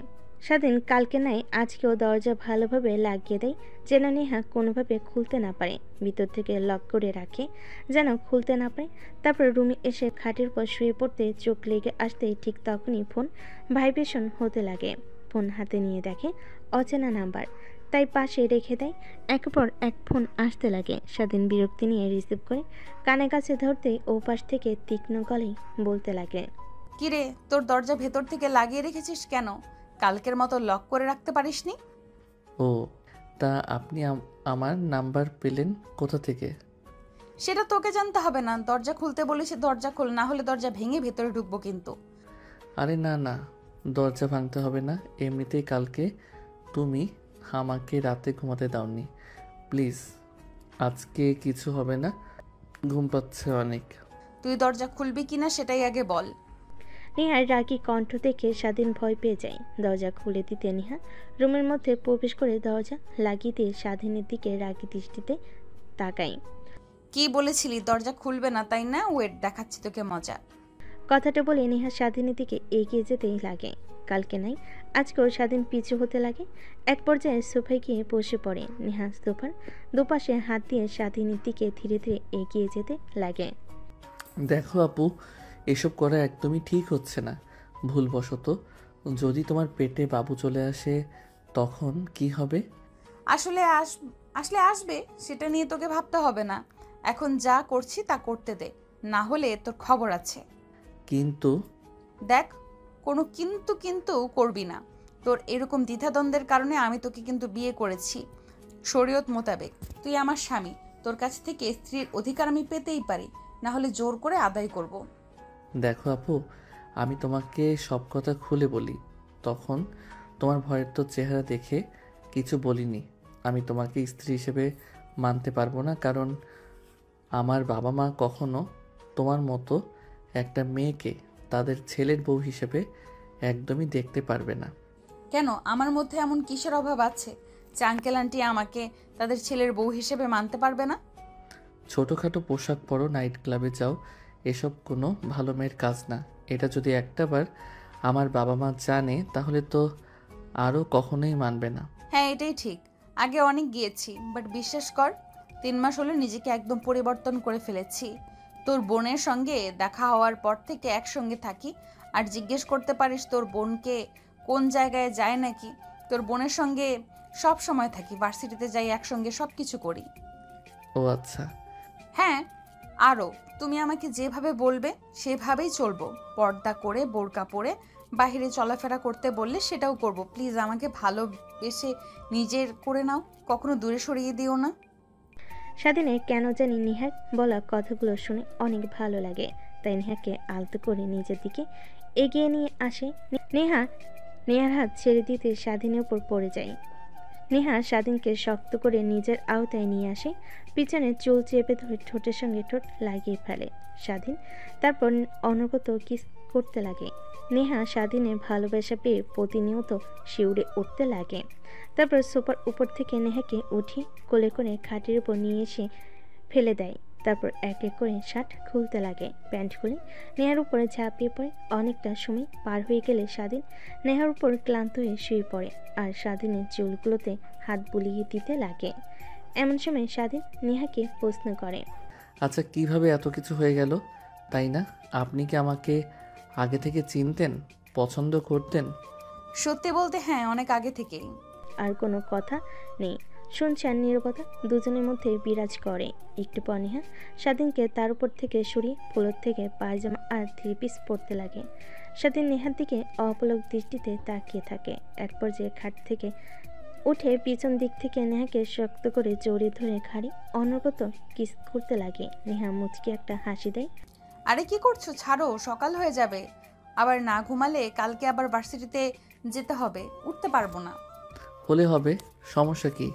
স্বাধীন কালকে নাই আজকেও দরজা ভালোভাবে লাগিয়ে দেয় যেন নেহা কোনোভাবে খুলতে না পারে, ভিতর থেকে লক করে রাখে যেন খুলতে না পারে। তারপর রুমে এসে খাটের পর শুয়ে পড়তে চোখ লেগে আসতেই ঠিক তখনই ফোন ভাইব্রেশন হতে লাগে। ফোন হাতে নিয়ে দেখে অচেনা নাম্বার, তাই পাশে রেখে দেয়। একের পর এক ফোন আসতে লাগে। স্বাধীন বিরক্তি নিয়ে রিসিভ করে কানে কাছে ধরতেই ও পাশ থেকে তীক্ষ্ণ গলায় বলতে লাগে, কিরে, তোর দরজা ভেতর থেকে লাগিয়ে রেখেছিস কেন? কালকের মতো লক করে রাখতে পারিসনি? ও, তা আপনি আমার নাম্বার পেলেন কোথা থেকে? সেটা তোকে জানতে হবে না। দরজা খুলতে বলেছি, দরজা খোল, না হলে দরজা ভেঙে ভেতরে ঢুকবো কিন্তু। আরে না না, দরজা ভাঙতে হবে না। এমনিতেই কালকে তুমি আমাকে রাতে ঘুমাতে দাওনি। প্লিজ, আজকে কিছু হবে না, ঘুম পাচ্ছে অনেক। তুই দরজা খুলবি কিনা সেটাই আগে বল। নেহার রাগী কণ্ঠ দেখে স্বাধীন ভয় পেয়ে যায়। দরজা খুলে দিতে নেহা রুমের মধ্যে প্রবেশ করে দরজা লাগিয়ে দিয়ে স্বাধীনের দিকে রাগী দৃষ্টিতে তাকায়। কি বলেছিলি দরজা খুলবে না, তাই না? ওয়েট, দেখাচ্ছি তোকে মজা। কথাটা বলে নেহা স্বাধীনের দিকে এগিয়ে যেতেই লাগে। কালকে নাই আজকেও স্বাধীন পিছু হতে লাগে। এক পর্যায়ে সোফায় গিয়ে বসে পড়ে। নেহা সোফার দুপাশে হাত দিয়ে স্বাধীনের দিকে ধীরে ধীরে এগিয়ে যেতে লাগে। দেখো আপু, এসব করা একদমই ঠিক হচ্ছে না। ভুলবশত যদি তোমার পেটে বাবু চলে আসে তখন কি হবে? আসলে আসবে, সেটা নিয়ে তোকে ভাবতে হবে না। এখন যা করছি তা করতে দে, না হলে তোর খবর আছে। কিন্তু দেখ, কোনো কিন্তু কিন্তু করবি না। তোর এরকম দ্বিধাদ্বন্দ্বের কারণে আমি তোকে কিন্তু বিয়ে করেছি শরীয়ত মোতাবেক। তুই আমার স্বামী, তোর কাছ থেকে স্ত্রীর অধিকার আমি পেতেই পারি, না হলে জোর করে আদায় করব। দেখো আপু, আমি তোমাকে সব কথা খুলে বলি, তখন তোমার ভয়ের তো চেহারা দেখে কিছু বলিনি। আমি তোমাকে স্ত্রী হিসেবে মানতে পারবো না, কারণ আমার বাবা মা কখনো তোমার মতো একটা মেয়েকে তাদের ছেলের বউ হিসেবে একদমই দেখতে পারবে না। কেন, আমার মধ্যে এমন কিসের অভাব আছে যে আঙ্কেল আন্টি আমাকে তাদের ছেলের বউ হিসেবে মানতে পারবে না? ছোটোখাটো পোশাক পরো, নাইট ক্লাবে যাও, এসব কোনো ভালো মেয়ের কাজ না। এটা যদি একটাবার আমার বাবা মা জানে তাহলে তো আরও কখনোই মানবে না। হ্যাঁ, এটাই ঠিক। আগে অনেক গিয়েছি, বাট বিশ্বাস কর 3 মাস হলো নিজেকে একদম পরিবর্তন করে ফেলেছি। তোর বোনের সঙ্গে দেখা হওয়ার পর থেকে একসঙ্গে থাকি। আর জিজ্ঞেস করতে পারিস তোর বোনকে কোন জায়গায় যায় নাকি? তোর বোনের সঙ্গে সব সময় থাকি, ভার্সিটিতে যাই একসঙ্গে, সব কিছু করি। ও আচ্ছা। হ্যাঁ, আরও তুমি আমাকে যেভাবে বলবে সেভাবেই চলবো। পর্দা করে বোরকা পরে বাইরে চলাফেরা করতে বললে সেটাও করব। প্লিজ আমাকে ভালোবেসে নিজের করে নাও, কখনো দূরে সরিয়ে দিও না। স্বাধীনের কেন জানি নেহার বলা কথাগুলো শুনে অনেক ভালো লাগে, তাই নেহাকে আলতো করে নিজের দিকে এগিয়ে নিয়ে আসে। নেহার হাত ছেড়ে দিতে স্বাধীনের উপর পড়ে যায়। নেহা স্বাধীনকে শক্ত করে নিজের আওতায় নিয়ে আসে, পিছনে চুল চেপে ধরে ঠোঁটের সঙ্গে ঠোঁট লাগিয়ে ফেলে স্বাধীন। তারপর অনবরত কিস করতে লাগে। নেহা স্বাধীনের ভালোবাসা পেয়ে প্রতিনিয়ত শিউরে উঠতে লাগে। তারপর সোফার উপর থেকে নেহাকে উঠিয়ে কোলে করে খাটের উপর নিয়ে এসে ফেলে দেয়। তারপর এক এক করে শার্ট খুলতে লাগে। প্যান্ট খুলে নেহার উপরে ঝাঁপিয়ে পড়ে। অনেকটা সময় পার হয়ে গেলে স্বাধীন নেহার উপর ক্লান্ত হয়ে শুয়ে পড়ে আর স্বাধীনের চুলগুলোতে হাত বুলিয়ে দিতে লাগে। এমন সময় স্বাধীন নেহাকে প্রশ্ন করে, আচ্ছা, কিভাবে এত কিছু হয়ে গেল? তাই না, আপনি কি আমাকে আগে থেকে চিনতেন, পছন্দ করতেন? সত্যি বলতে হ্যাঁ, অনেক আগে থেকেই। আর কোনো কথা নেই। শুনছে আর নীরবতা দুজনের মধ্যে বিরাজ করে। একটু পর নেহা স্বাধীনকে তার উপর থেকে সরিয়ে ফ্লোর থেকে পায়জামা আর 3 পিস পরতে লাগে। স্বাধীন নেহার দিকে অপলক দৃষ্টিতে তাকিয়ে থাকে। এক পর্যায়ে খাট থেকে উঠে পিছন দিক থেকে নেহাকে শক্ত করে জড়িয়ে ধরে ঘাড়ে অনবরত কিস করতে লাগে। নেহা মুচকি একটা হাসি দেয়। আরে কি করছো, ছাড়ো, সকাল হয়ে যাবে। আবার না ঘুমালে কালকে আবার ভার্সিটিতে যেতে হবে, উঠতে পারবো না। হলে হবে, সমস্যা কি?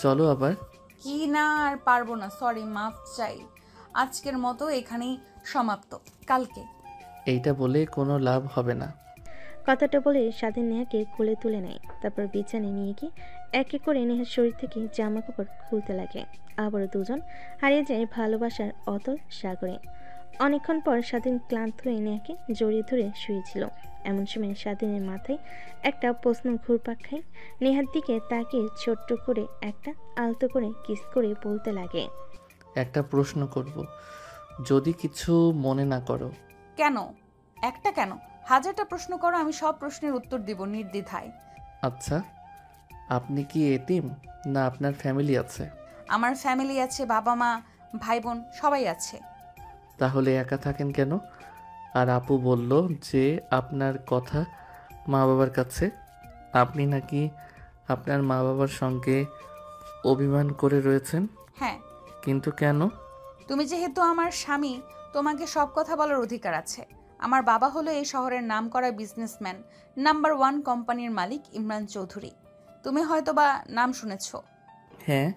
চলো আবার। কি না, আর পারবো না, সরি, মাফ চাই। আজকের মতো এখানেই সমাপ্ত, কালকে। এইটা বলে কোনো লাভ হবে না। কথাটা বলে স্বাধীন নেহাকে কোলে তুলে নেয়। তারপর বিছানায় নিয়ে গিয়ে এক এক করে নেহার শরীর থেকে জামা কাপড় খুলতে লাগে। আবারও দুজন হারিয়ে যায় ভালোবাসার অতল সাগরে। অনেকক্ষণ পর স্বাধীন ক্লান্ত হয়ে নেহাকে জড়িয়ে ধরে শুয়েছিল। এমন সময় স্বাধীনের মাথায় একটা প্রশ্ন ঘুরপাক খায়। নেহার দিকে তাকিয়ে ছোট্ট করে একটা আলতো করে কিস করে বলতে লাগে, একটা প্রশ্ন করব, যদি কিছু মনে না করো। কেন? একটা কেন, হাজারটা প্রশ্ন করো, আমি সব প্রশ্নের উত্তর দিব নির্দ্বিধায়। আচ্ছা, আপনি কি এতিম না আপনার ফ্যামিলি আছে? আমার ফ্যামিলি আছে, বাবা মা ভাই বোন সবাই আছে। তাহলে একা থাকেন কেন? আর আপু বলল যে আপনার কথা মা বাবার কাছে, আপনি নাকি আপনার মা বাবার সঙ্গে অভিমান করে রয়েছেন। হ্যাঁ। কিন্তু কেন? তুমি যেহেতু আমার স্বামী, তোমাকে সব কথা বলার অধিকার আছে। আমার বাবা হলো এই শহরের নামকরা বিজনেসম্যান, নাম্বার 1 কোম্পানির মালিক ইমরান চৌধুরী। তুমি হয়তোবা নাম শুনেছ। হ্যাঁ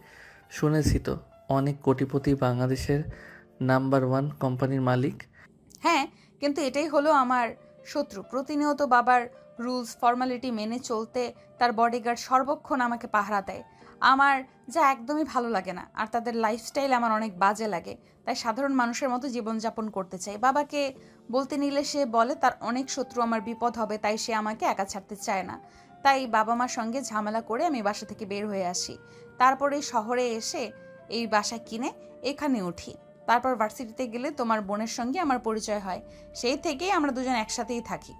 শুনেছি তো, অনেক কোটিপতি বাংলাদেশের নাম্বার 1 কোম্পানির মালিক। হ্যাঁ, কিন্তু এটাই হলো আমার শত্রু। প্রতিনিয়ত বাবার রুলস ফর্মালিটি মেনে চলতে তার বডিগার্ড সর্বক্ষণ আমাকে পাহারা দেয়। আমার যা একদমই ভালো লাগে না, আর তাদের লাইফস্টাইল আমার অনেক বাজে লাগে। তাই সাধারণ মানুষের মতো জীবনযাপন করতে চাই। বাবাকে বলতে নিলে সে বলে তার অনেক শত্রু, আমার বিপদ হবে, তাই সে আমাকে একা ছাড়তে চায় না। তাই বাবা মার সঙ্গে ঝামেলা করে আমি বাসা থেকে বের হয়ে আসি। তারপরে শহরে এসে এই বাসা কিনে এখানে উঠি। তারপর ভার্সিটিতে গেলে তোমার বোনের সঙ্গে আমার পরিচয় হয়। সেই থেকেই আমরা দুজন একসাথেই থাকি।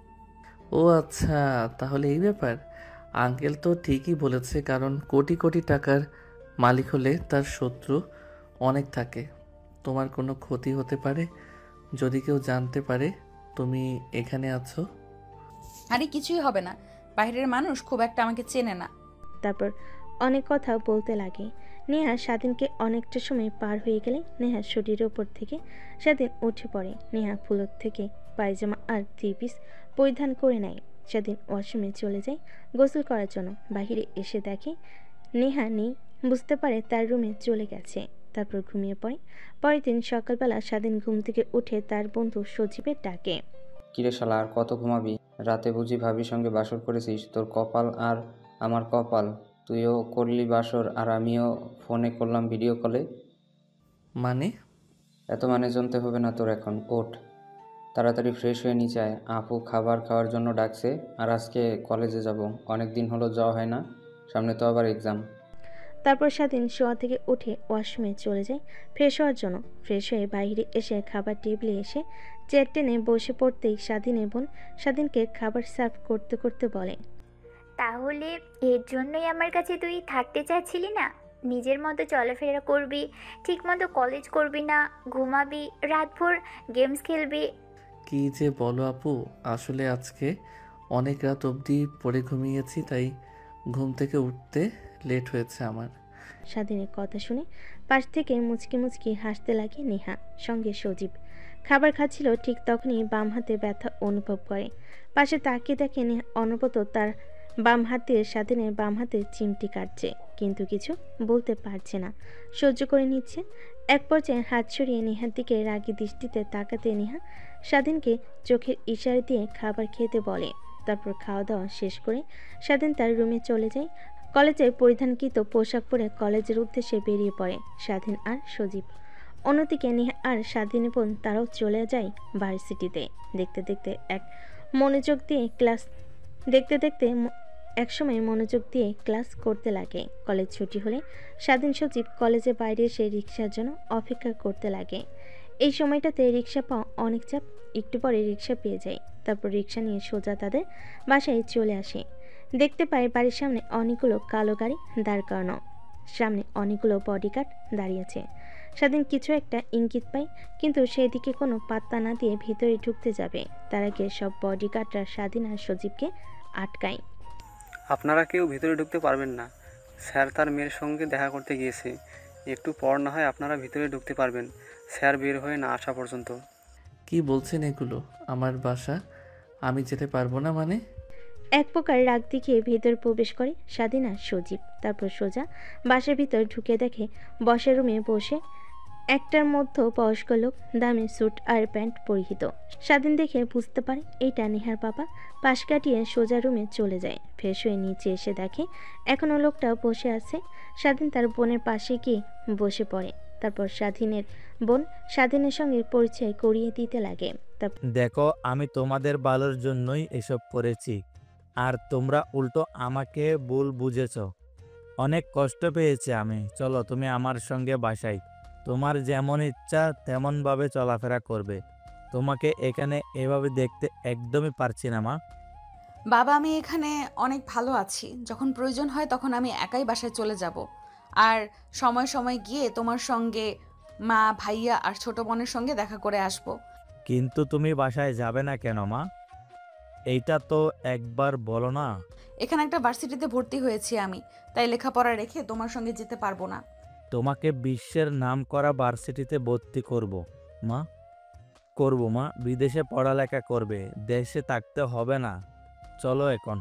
ও আচ্ছা, তাহলে এই ব্যাপার। আঙ্কেল তো ঠিকই বলেছে, কারণ কোটি কোটি টাকার মালিক হলে তার শত্রু অনেক থাকে। তোমার কোনো ক্ষতি হতে পারে যদি কেউ জানতে পারে তুমি এখানে আছো। আরে কিছুই হবে না, বাইরের মানুষ খুব একটা আমাকে চেনে না। তারপর অনেক কথা বলতে লাগে। নেহা স্বাধীনকে অনেকটা সময় পার হয়ে গেলে নেহার শরীরের ওপর থেকে স্বাধীন উঠে পড়ে। নেহা ফুলর থেকে পায়জামা আর 3 পিস পরিধান করে নেয়। স্বাধীন ওয়াশরুমে চলে যায় গোসল করার জন্য। বাহিরে এসে দেখে নেহা নেই, বুঝতে পারে তার রুমে চলে গেছে। তারপর ঘুমিয়ে পড়ে। পরের দিন সকালবেলা স্বাধীন ঘুম থেকে উঠে তার বন্ধু সজীবের ডাকে, কিরে শালা, আর কত ঘুমাবি? রাতে বুঝি ভাবির সঙ্গে বাসর করেছিস? তোর কপাল আর আমার কপাল, তুইও করলি বাসর আর আমিও ফোনে করলাম ভিডিও কলে। মানে? এত মানে জানতে হবে না তোর এখন, ওঠ তাড়াতাড়ি ফ্রেশ হয়ে নিচে আয়। আপু খাবার খাওয়ার জন্য ডাকছে, আর আজকে কলেজে যাব, অনেক দিন হলো যাওয়া হয় না, সামনে তো আবার এক্সাম। তারপর স্বাধীন শোয়া থেকে উঠে ওয়াশরুমে চলে যায় ফ্রেশ হওয়ার জন্য। ফ্রেশ হয়ে বাইরে এসে খাবার টেবিলে এসে চেয়ার টেনে বসে পড়তেই স্বাধীনের বোন স্বাধীনকে খাবার সার্ভ করতে করতে বলে, তাহলে এর জন্যই আমার কাছে তুই থাকতে চাচ্ছিলি না? নিজের মতো চলাফেরা করবি, ঠিক মতো কলেজ করবি না, ঘুমাবি, রাতভর গেমস খেলবি। কি যে বলো আপু, আসলে আজকে অনেক রাত অবধি পড়ে ঘুমিয়েছি, তাই ঘুম থেকে উঠতে লেট হয়েছে আমার। স্বাধীনের কথা শুনে পাশ থেকে মুচকি মুচকি হাসতে লাগে নেহা। সঙ্গে সজীব খাবার খাচ্ছিল। ঠিক তখনই বাম হাতে ব্যথা অনুভব করে। পাশে তাকিয়ে দেখে নেহা অনবরত তার বাম হাতে স্বাধীনের বাম হাতে চিমটি কাটছে, কিন্তু কিছু বলতে পারছে না, সহ্য করে নিচ্ছে। এক পর্যায়ে হাত সরিয়ে নেহার দিকে রাগী দৃষ্টিতে তাকাতে নেহা স্বাধীনকে চোখের ইশারা দিয়ে খাবার খেতে বলে। তারপর খাওয়া দাওয়া শেষ করে স্বাধীন তার রুমে চলে যায়। কলেজে পরিধানকৃত পোশাক পরে কলেজের উদ্দেশ্যে বেরিয়ে পড়ে স্বাধীন আর সজীব। অন্যদিকে নেহা আর স্বাধীনের বোন তারাও চলে যায় ভার্সিটিতে। একসময় মনোযোগ দিয়ে ক্লাস করতে লাগে। কলেজ ছুটি হলে স্বাধীন সজীব কলেজের বাইরে এসে রিক্সার জন্য অপেক্ষা করতে লাগে। এই সময়টাতে রিক্সা পাওয়া অনেক চাপ। একটু পরে রিক্সা পেয়ে যায়। তারপর রিক্সা নিয়ে সোজা তাদের বাসায় চলে আসে। দেখতে পায় বাড়ির সামনে অনেকগুলো কালো গাড়ি দাঁড় করানো, সামনে অনেকগুলো বডিগার্ড দাঁড়িয়েছে। স্বাধীন কিছু একটা ইঙ্গিত পায়, কিন্তু সেই দিকে কোনো পাত্তা না দিয়ে ভিতরে ঢুকতে যাবে, তার আগে সব বডিগার্ডরা স্বাধীন আর সজীবকে আটকায়। আপনারা কেউ ভিতরে ঢুকতে পারবেন না, স্যার তার মেয়ের সঙ্গে দেখা করতে গিয়েছে, একটু পর না হয় আপনারা ভিতরে ঢুকতে পারবেন, স্যার বের হয়ে না আসা পর্যন্ত। কি বলছেন এগুলো? আমার বাসা, আমি যেতে পারবো না মানে? এক প্রকার রাগ দেখিয়ে ভেতর প্রবেশ করে স্বাধীন আর সজীব। তারপর সোজা বাসার ভিতর ঢুকে দেখে বসার রুমে বসে একটার মধ্যে বয়স্ক লোক, দামি স্যুট আর প্যান্ট পরিহিত। স্বাধীন দেখে বুঝতে পারে এইটা নেহার বাবা। পাশ কাটিয়ে সোজা রুমে চলে যায়। ফ্রেশ হয়ে নিচে এসে দেখে এখনও লোকটা বসে আছে। স্বাধীন তার বোনের পাশে গিয়ে বসে পড়ে। তারপর স্বাধীনের বোন স্বাধীনের সঙ্গে পরিচয় করিয়ে দিতে লাগে। দেখো, আমি তোমাদের ভালোর জন্যই এসব করেছি, আর তোমরা উল্টো আমাকে ভুল বুঝেছ। অনেক কষ্ট পেয়েছি আমি। চলো তুমি আমার সঙ্গে বাসায়। তোমার যেমন ইচ্ছা তেমনভাবে চলাফেরা করবে। তোমাকে এখানে এভাবে দেখতে একদমই পারছি না মা। বাবা, আমি এখানে অনেক ভালো আছি। যখন প্রয়োজন হয় তখন আমি একাই বাসায় চলে যাব। আর সময় সময় গিয়ে তোমার সঙ্গে, মা, ভাইয়া আর ছোট বোনের সঙ্গে দেখা করে আসব। কিন্তু তুমি বাসায় যাবে না কেন মা? এইটা তো একবার বলো না। এখানে একটা ভার্সিটিতে ভর্তি হয়েছি আমি, তাই লেখাপড়া রেখে তোমার সঙ্গে যেতে পারবো না। তোমাকে বিশ্বের নামকরা ভার্সিটিতে ভর্তি করব মা। করব মা, বিদেশে পড়ালেখা করবে, দেশে থাকতে হবে না। চলো এখন।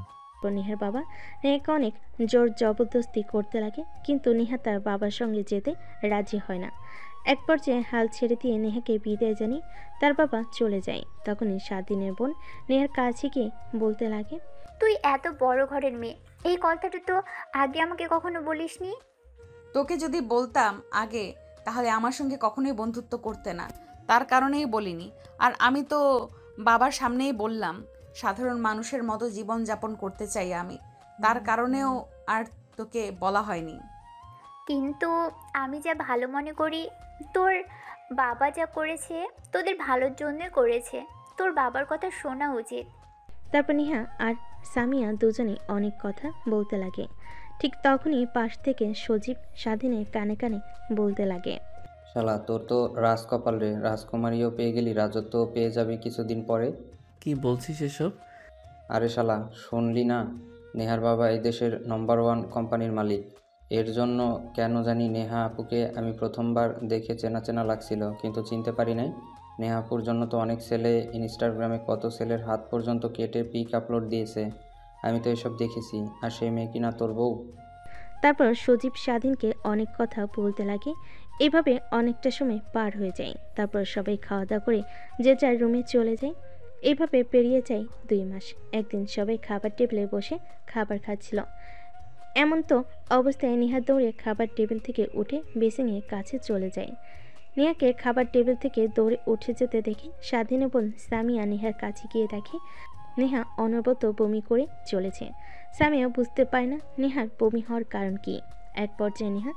নেহার বাবা নেহাকে অনেক জোর জবরদস্তি করতে লাগে, কিন্তু নেহা তার বাবার সঙ্গে যেতে রাজি হয় না। এক পর্যায়ে হাল ছেড়ে দিয়ে নেহাকে বিদায় জানিয়ে তার বাবা চলে যায়। তখনই স্বাধীনের বোন নেহার কাছে গিয়ে বলতে লাগে, তুই এত বড় ঘরের মেয়ে, এই কথাটা তো আগে আমাকে কখনো বলিসনি। তোকে যদি বলতাম আগে, তাহলে আমার সঙ্গে কখনোই বন্ধুত্ব করতে না, তার কারণেই বলিনি। আর আমি তো বাবার সামনেই বললাম, সাধারণ মানুষের মতো জীবন যাপন করতে চাই আমি, তার কারণেও আর তোকে বলা হয়নি। কিন্তু আমি যা ভালো মনে করি, তোর বাবা যা করেছে তোদের ভালোর জন্য করেছে, তোর বাবার কথা শোনা উচিত। তারপর নেহা আর সামিয়া দুজনে অনেক কথা বলতে লাগে। ঠিক তখনই পাশ থেকে সজীব স্বাধীনের কানে কানে বলতে লাগে, শালা, তোর তো রাজকপাল রে। রাজকুমারীও পেয়ে গেলি, রাজত্বও পেয়ে যাবি কিছুদিন পরে। কি বলছিস এসব? আরে শালা, শুনলি না? নেহার বাবা এই দেশের নম্বর 1 কোম্পানির মালিক। এর জন্য কেন জানি নেহা আপুকে আমি প্রথমবার দেখে চেনা চেনা লাগছিল, কিন্তু চিনতে পারি নাই। নেহা আপুর জন্য তো অনেক ছেলে ইনস্টাগ্রামে কত ছেলের হাত পর্যন্ত কেটে পিক আপলোড দিয়েছে। আমি তো এসব দেখেছি। আর সেই মেয়ে কিনা তোর বউ। তারপর সজীব স্বাধীনকে অনেক কথা বলতে লাগে। এভাবে অনেকটা সময় পার হয়ে যায়। তারপর সবাই খাওয়া দাওয়া করে যে যার রুমে চলে যায়। এইভাবে পেরিয়ে যায় 2 মাস। একদিন সবাই খাবার টেবিলে বসে খাবার খাচ্ছিল। এমন তো অবস্থায় নেহা দৌড়ে খাবার টেবিল থেকে উঠে বেসিংয়ের কাছে চলে যায়। নেহাকে খাবার টেবিল থেকে দৌড়ে উঠে যেতে দেখে স্বাধীন বোন সামিয়া নেহার কাছে গিয়ে দেখে নেহা অনবরত বমি করে চলেছে। সামিয়া বুঝতে পারে না নেহার বমি হওয়ার কারণ কি। এক পর্যায়ে নেহা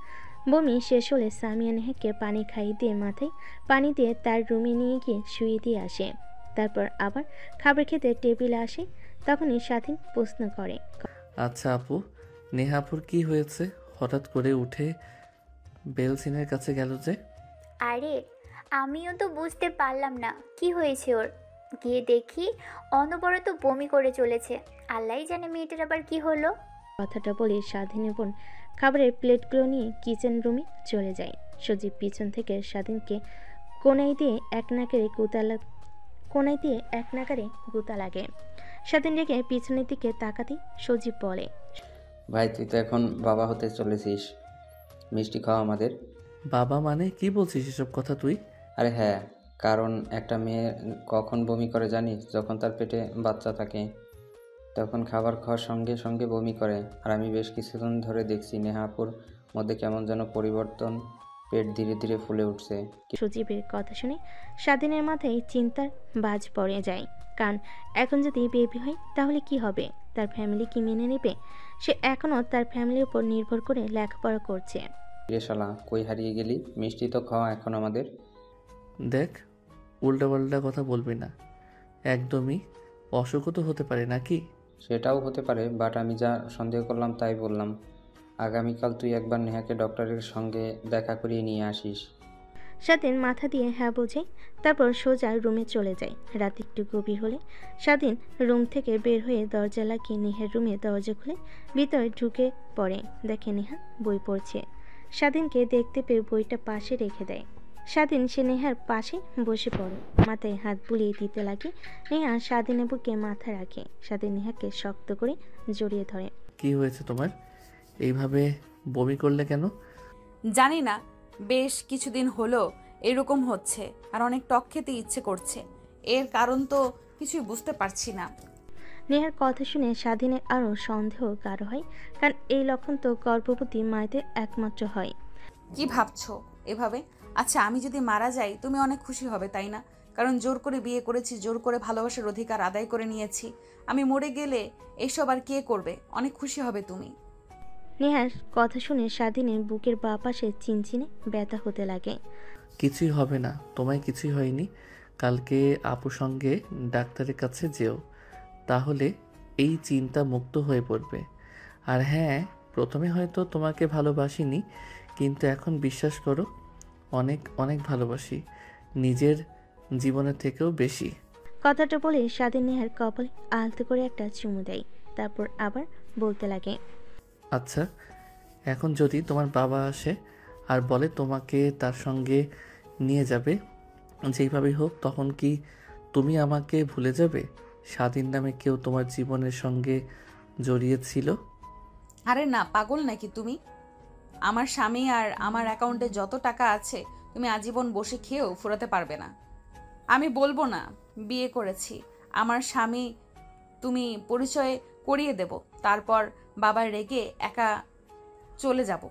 বমি শেষ হলে সামিয়া নেহাকে পানি খাইয়ে দিয়ে মাথায় পানি দিয়ে তার রুমে নিয়ে গিয়ে শুয়ে দিয়ে আসে। তারপর আবার খাবার খেতে টেবিলে আসে। তখনই স্বাধীন প্রশ্ন করে, আচ্ছা আপু, নেহাপুর কি হয়েছে? হঠাৎ করে উঠে বেলসিনের কাছে গেল যে? আরে আমিও তো বুঝতে পারলাম না কি হয়েছে ওর। গিয়ে দেখি অনবরত বমি করে চলেছে। আল্লাহই জানে মেয়েটার আবার কি হলো। কথাটা বলে স্বাধীন বোন খাবারের প্লেটগুলো নিয়ে কিচেন রুমে চলে যায়। সজীব পিছন থেকে স্বাধীনকে কোনায় দিয়ে এক নাগারে গুতা লাগে। স্বাধীন রেখে পিছনের দিকে তাকাতেই সজীব বলে, ভাই, তুই তো এখন বাবা হতে চলেছিস। মিষ্টি খাওয়া আমাদের। বাবা মানে কি বলছিস এসব কথা তুই? আরে হ্যাঁ, কারণ একটা মেয়ে কখন বমি করে জানিস? যখন তার পেটে বাচ্চা থাকে, তখন খাবার খাওয়ার সঙ্গে সঙ্গে বমি করে। আর আমি বেশ কিছুদিন ধরে দেখছি নেহাপুর মধ্যে কেমন যেন পরিবর্তন, পেট ধীরে ধীরে ফুলে উঠছে। সজীবের কথা শুনে স্বাধীনের মাথায় চিন্তার বাজ পড়ে যায়। কারণ এখন যদি বেবি হয় তাহলে কি হবে? তার ফ্যামিলি কি মেনে নেবে? সে এখনও তার ফ্যামিলির উপর নির্ভর করে লেখাপড়া করছে। রে শালা, কই হারিয়ে গেলি? মিষ্টি তো খাওয়া এখন আমাদের। দেখ, উল্টাপাল্টা কথা বলবি না। একদমই অসুখও তো হতে পারে নাকি? সেটাও হতে পারে, বাট আমি যা সন্দেহ করলাম তাই বললাম। আগামীকাল তুই একবার নেহাকে ডক্টরের সঙ্গে দেখা করিয়ে নিয়ে আসিস। স্বাধীন মাথা দিয়ে হ্যাঁ বোঝে। তারপর সোজা রুমে চলে যায়। রাত একটু গভীর হলে স্বাধীন রুম থেকে বের হয়ে দরজা লাগিয়ে নেহার রুমে দরজা খুলে ভিতরে ঢুকে পড়ে। দেখে নেহা বই পড়ছে। স্বাধীনকে দেখতে পেয়ে বইটা পাশে রেখে দেয়। স্বাধীন সে নেহার পাশে বসে পড়ে, মাথায় হাত বুলিয়ে দিতে লাগে। নেহা স্বাধীনের বুকে মাথা রাখে। স্বাধীন নেহাকে শক্ত করে জড়িয়ে ধরে। কি হয়েছে তোমার? এইভাবে বমি করলে কেন? জানি না, বেশ কিছুদিন হলো এরকম হচ্ছে আর অনেক টক খেতে ইচ্ছে করছে। এর কারণ তো কিছুই বুঝতে পারছি না। নেহার কথা শুনে স্বাধীনের আরও সন্দেহ গাঢ় হয়, কারণ এই লক্ষণ তো গর্ভবতী মায়েদের একমাত্র হয়। কি ভাবছো এভাবে? আচ্ছা, আমি যদি মারা যাই তুমি অনেক খুশি হবে, তাই না? কারণ জোর করে বিয়ে করেছি, জোর করে ভালোবাসার অধিকার আদায় করে নিয়েছি। আমি মরে গেলে এসব আর কে করবে? অনেক খুশি হবে তুমি। নেহার কথা শুনে স্বাধীনের বুকের বাঁ পাশে চিনচিনে ব্যথা হতে লাগে। কিছুই হবে না, তোমায় কিছুই হয়নি। কালকে আপুর সঙ্গে ডাক্তারের কাছে যেও, তাহলে এই চিন্তা মুক্ত হয়ে পড়বে। আর হ্যাঁ, প্রথমে হয়তো তোমাকে ভালোবাসিনি, কিন্তু এখন বিশ্বাস করো অনেক অনেক ভালোবাসি, নিজের জীবনের থেকেও বেশি। কথাটা বলে স্বাধীন নেহার কপালে আলতো করে একটা চুমু দেয়, তারপর আবার বলতে লাগে, আচ্ছা, এখন যদি তোমার বাবা আসে আর বলে তোমাকে তার সঙ্গে নিয়ে যাবে যেইভাবেই হোক, তখন কি তুমি আমাকে ভুলে যাবে? স্বাধীন নামে কেউ তোমার জীবনের সঙ্গে জড়িয়েছিল? আরে না, পাগল নাকি তুমি? আমার স্বামী আর আমার অ্যাকাউন্টে যত টাকা আছে তুমি আজীবন বসে খেয়েও ফুরাতে পারবে না। আমি বলবো না বিয়ে করেছি, আমার স্বামী তুমি পরিচয় করিয়ে দেব, তারপর বাবা রেগে একা চলে যাব।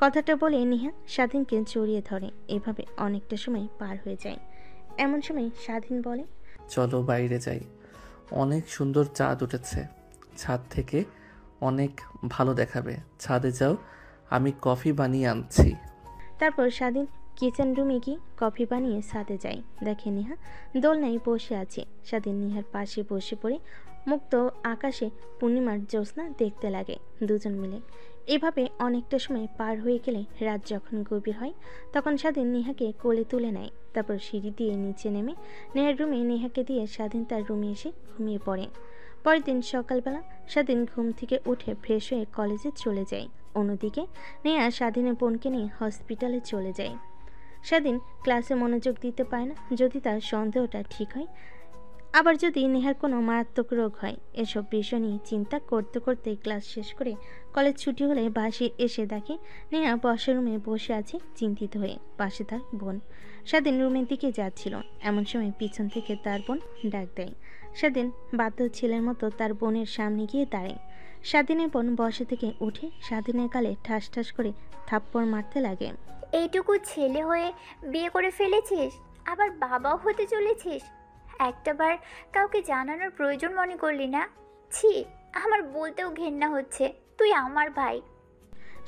কথাটা বলে নেহা স্বাধীনকে জড়িয়ে ধরে। এভাবে অনেকটা সময় পার হয়ে যায়। এমন সময় স্বাধীন বলে, চলো বাইরে যাই, অনেক সুন্দর চাঁদ উঠেছে, ছাদ থেকে অনেক ভালো দেখাবে। ছাদে যাও, আমি কফি বানিয়ে আনছি। তারপর স্বাধীন কিচেন রুমে গিয়ে কফি বানিয়ে সাথে যায়। দেখে নেহা দোলনায় বসে আছে। স্বাধীন নেহার পাশে বসে পড়ে মুক্ত আকাশে পূর্ণিমার জ্যোৎস্না দেখতে লাগে দুজন মিলে। এভাবে অনেকটা সময় পার হয়ে গেলে রাত যখন গভীর হয়, তখন স্বাধীন নেহাকে কোলে তুলে নেয়। তারপর সিঁড়ি দিয়ে নিচে নেমে নেহার রুমে নেহাকে দিয়ে স্বাধীন তার রুমে এসে ঘুমিয়ে পড়ে। পরের দিন সকালবেলা স্বাধীন ঘুম থেকে উঠে ফ্রেশ হয়ে কলেজে চলে যায়। অন্যদিকে নেহা স্বাধীনের বোনকে নিয়ে হসপিটালে চলে যায়। স্বাধীন ক্লাসে মনোযোগ দিতে পারে না, যদি তার সন্দেহটা ঠিক হয়, আবার যদি নেহার কোনো মারাত্মক রোগ হয়। এসব বিষয় নিয়ে চিন্তা করতে করতে ক্লাস শেষ করে কলেজ ছুটি হলে বাসে এসে দেখে নেহা বসার রুমে বসে আছে চিন্তিত হয়ে, পাশে তার বোন। স্বাধীন রুমের দিকে যাচ্ছিল, এমন সময় পিছন থেকে তার বোন ডাক দেয়। স্বাধীন বাধ্য ছেলের মতো তার বোনের সামনে গিয়ে দাঁড়ায়। স্বাধীনের বোন বসে থেকে উঠে স্বাধীনের গালে ঠাস ঠাস করে থাপ্পড় মারতে লাগে। এইটুকু ছেলে হয়ে বিয়ে করে ফেলেছিস, আবার বাবাও হতে চলেছিস। একটাবার কাউকে জানানোর প্রয়োজন মনে করলি না? ছি, আমার বলতেও ঘেন্না হচ্ছে। তুই আমার ভাই।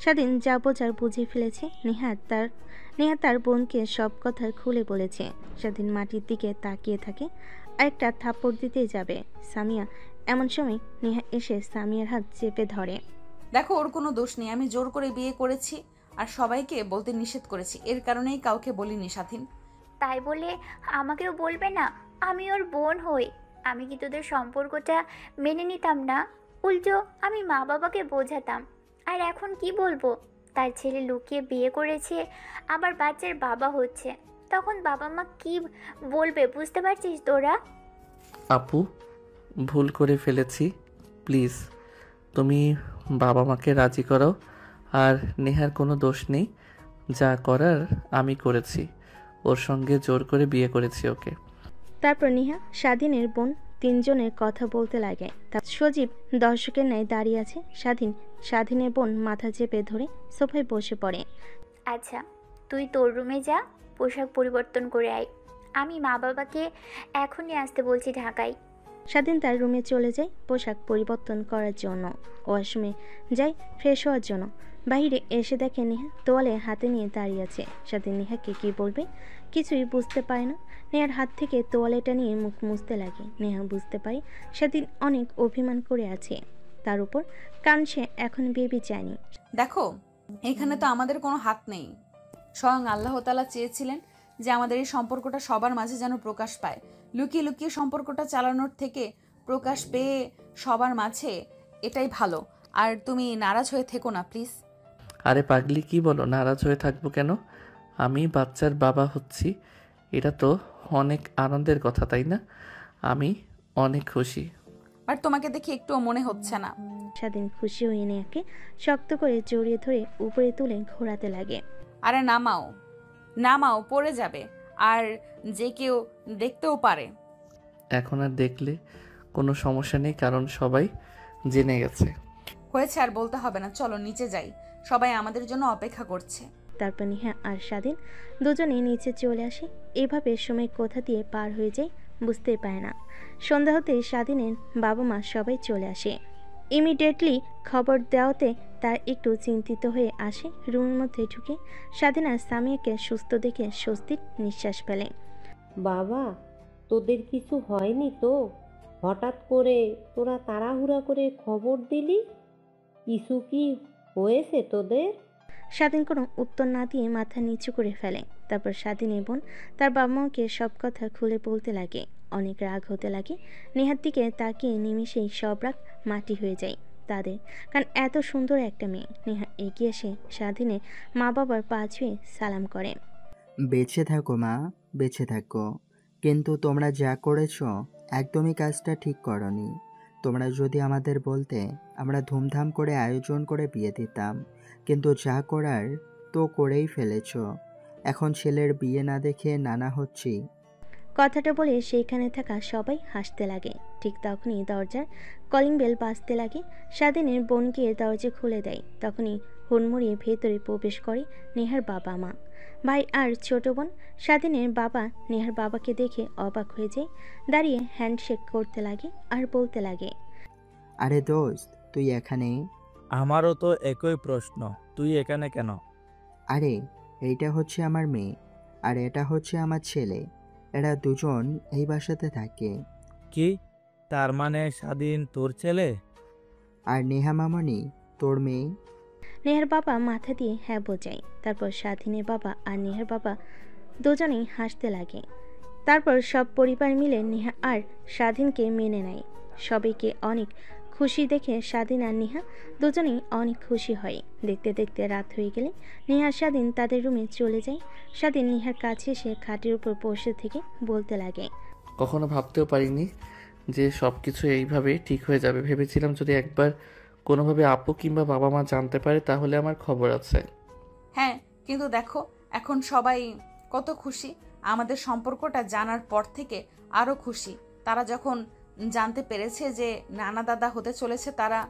স্বাধীন যা বোঝার বুঝে ফেলেছে। নেহা তার বোনকে সব কথা খুলে বলেছে। স্বাধীন মাটির দিকে তাকিয়ে থাকে, আরেকটা থাপ্পড় দিতে যাবে সামিয়া। এমন সময় নেহা এসে সামিয়ার হাত চেপে ধরে। দেখো, ওর কোনো দোষ নেই। আমি জোর করে বিয়ে করেছি আর সবাইকে বলতে নিষেধ করেছি, এর কারণেই কাউকে বলিনি। স্বাধীন, তাই বলে আমাকেও বলবে না? আমি ওর বোন হই। আমি কি তোদের সম্পর্কটা মেনে নিতাম না? উল্টো আমি মা বাবাকে বোঝাতাম। আর এখন কি বলবো? তার ছেলে লুকিয়ে বিয়ে করেছে, আবার বাচ্চার বাবা হচ্ছে। তখন বাবা মা কি বলবে বুঝতে পারছিস তোরা? আপু, ভুল করে ফেলেছি, প্লিজ তুমি বাবা মাকে রাজি করাও। আর নেহার কোনো দোষ নেই, যা করার আমি করেছি, ওর সঙ্গে জোর করে বিয়ে করেছি ওকে। তারপর নেহা স্বাধীনের বোন তিনজনের কথা বলতে লাগে। তার সজীব দর্শকের ন্যায় দাঁড়িয়ে আছে। স্বাধীনের বোন মাথা চেপে ধরে সোফায় বসে পড়ে। আচ্ছা, তুই তোর রুমে যা, পোশাক পরিবর্তন করে আয়। আমি মা বাবাকে এখনই আসতে বলছি ঢাকায়। স্বাধীন তার রুমে চলে যায় পোশাক পরিবর্তন করার জন্য। ওয়াশরুমে যায় ফ্রেশ হওয়ার জন্য। বাইরে এসে দেখে নেহা তোয়ালে হাতে নিয়ে দাঁড়িয়ে আছে। স্বাধীন নেহাকে কি বলবে কিছুই বুঝতে পারে না। নেহার হাত থেকে তোয়ালেটা নিয়ে মুখ মুছতে লাগে। নেহা বুঝতে পারে স্বাধীন অনেক অভিমান করে আছে তার উপর, কারণ সে এখন বেবি চায়নি। দেখো, এখানে তো আমাদের কোনো হাত নেই। স্বয়ং আল্লাহ তাআলা চেয়েছিলেন যে আমাদের এই সম্পর্কটা সবার মাঝে যেন প্রকাশ পায়। লুকিয়ে লুকিয়ে সম্পর্কটা চালানোর থেকে প্রকাশ পেয়ে সবার মাঝে এটাই ভালো। আর তুমি নারাজ হয়ে থেকো না প্লিজ। আরে পাগলি, কি বলো? নারাজ হয়ে থাকবো কেন? আমি বাচ্চার বাবা হচ্ছি, এটা তো অনেক আনন্দের কথা, তাই না? আমি অনেক খুশি। আর তোমাকে দেখে একটুও মনে হচ্ছে না। স্বাধীন খুশি হয়ে নেহাকে শক্ত করে জড়িয়ে ধরে উপরে তুলে ঘোরাতে লাগে। আরে নামাও, নামাও, পড়ে যাবে, আর যে কেউ দেখতেও পারে। এখন আর দেখলে কোনো সমস্যা নেই, কারণ সবাই জেনে গেছে। হয়েছে, আর বলতে হবে না, চলো নিচে যাই, সবাই আমাদের জন্য অপেক্ষা করছে। তারপর নেহা আর স্বাধীন দুজনেই নিচে চলে আসে। এভাবে সময় কোথা দিয়ে পার হয়ে যায় বুঝতেই পারে না। সন্ধ্যা হতে স্বাধীনের বাবা মা সবাই চলে আসে। ইমিডিয়েটলি খবর দেওয়াতে তার একটু চিন্তিত হয়ে আসে। রুমের মধ্যে ঢুকে স্বাধীন আর সামিয়াকে সুস্থ দেখে স্বস্তির নিঃশ্বাস ফেলে। বাবা, তোদের কিছু হয়নি তো? হঠাৎ করে তোরা তাড়াহুড়া করে খবর দিলি, কিছু কি হয়েছে তোদের? স্বাধীন কোনো উত্তর না দিয়ে মাথা নিচু করে ফেলে। তারপর স্বাধীন বোন তার বাবা মাকে সব কথা খুলে বলতে লাগে। অনেক রাগ হতে লাগে। নেহার দিকে তাকিয়ে নিমিষেই সব রাগ মাটি হয়ে যায় তাদের, কারণ এত সুন্দর একটা মেয়ে। নেহা এগিয়ে এসে স্বাধীনের মা বাবার পা ছুঁয়ে সালাম করে। বেঁচে থাকো মা, বেঁচে থাকো। কিন্তু তোমরা যা করেছো একদমই কাজটা ঠিক করনি। তোমরা যদি আমাদের বলতে, আমরা ধুমধাম করে আয়োজন করে বিয়ে দিতাম, কিন্তু যা করার তো করেই ফেলেছ। এখন ছেলের বিয়ে না দেখে নানা হচ্ছি। কথাটা বলে সেইখানে থাকা সবাই হাসতে লাগে। ঠিক তখনই দরজার কলিং বেল বাজতে লাগে। স্বাধীনের বোন গিয়ে দরজা খুলে দেয়। তখনই হুড়মুড়িয়ে ভেতরে প্রবেশ করে নেহার বাবা মা, ভাই আর ছোট বোন। স্বাধীনের বাবা নেহার বাবাকে দেখে অবাক হয়ে যায়। দাঁড়িয়ে হ্যান্ডশেক করতে লাগে আর বলতে লাগে, আরে দোস্ত, তুই এখানে? আমারও তো একই প্রশ্ন, তুই এখানে কেন? আরে এইটা হচ্ছে আমার মেয়ে, আর এটা হচ্ছে আমার ছেলে। এরা দুজন এই বাসাতে থাকে। কি, তার মানে স্বাধীন তোর ছেলে? আর নেহা মামনি তোর মেয়ে? নেহার বাবা মাথা দিয়ে হ্যাঁ বোঝায়। তারপর স্বাধীনের বাবা আর নেহার বাবা দুজনেই হাসতে লাগে। তারপর সব পরিবার মিলে নেহা আর স্বাধীনকে মেনে নেয়। সবাইকে অনেক খুশি দেখে স্বাধীন আর নেহা দুজনেই অনেক খুশি হয়। দেখতে দেখতে রাত হয়ে গেলে নেহা স্বাধীন তাদের রুমে চলে যায়। স্বাধীন নেহার কাছে এসে খাটের উপর বসে থেকে বলতে লাগে, কখনো ভাবতেও পারিনি যে সব কিছু এইভাবে ঠিক হয়ে যাবে। ভেবেছিলাম যদি একবার কোনোভাবে আপু কিংবা বাবা মা জানতে পারে তাহলে আমার খবর আছে। হ্যাঁ, কিন্তু দেখো এখন সবাই কত খুশি। আমাদের সম্পর্কটা জানার পর থেকে আরো খুশি তারা, যখন জানতে পেরেছে যে নানা দাদা হতে চলেছে তারা।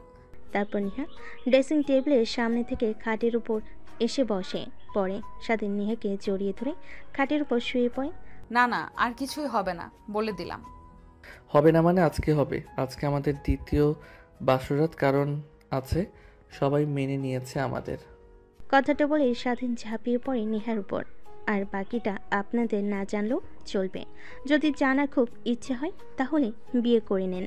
তারপর নেহা ড্রেসিং টেবিলের সামনে থেকে খাটের উপর এসে বসে পড়ে। স্বাধীন নেহাকে জড়িয়ে ধরে খাটের উপর শুয়ে পড়ে। না না, আর কিছুই হবে না, বলে দিলাম। হবে না মানে আজকে হবে। আজকে আমাদের দ্বিতীয় বাসরাত, কারণ আছে, সবাই মেনে নিয়েছে আমাদের। কথাটা বলে স্বাধীন ঝাঁপিয়ে পড়ে নেহার উপর। আর বাকিটা আপনাদের না জানলেও চলবে। যদি জানার খুব ইচ্ছে হয় তাহলে বিয়ে করে নেন।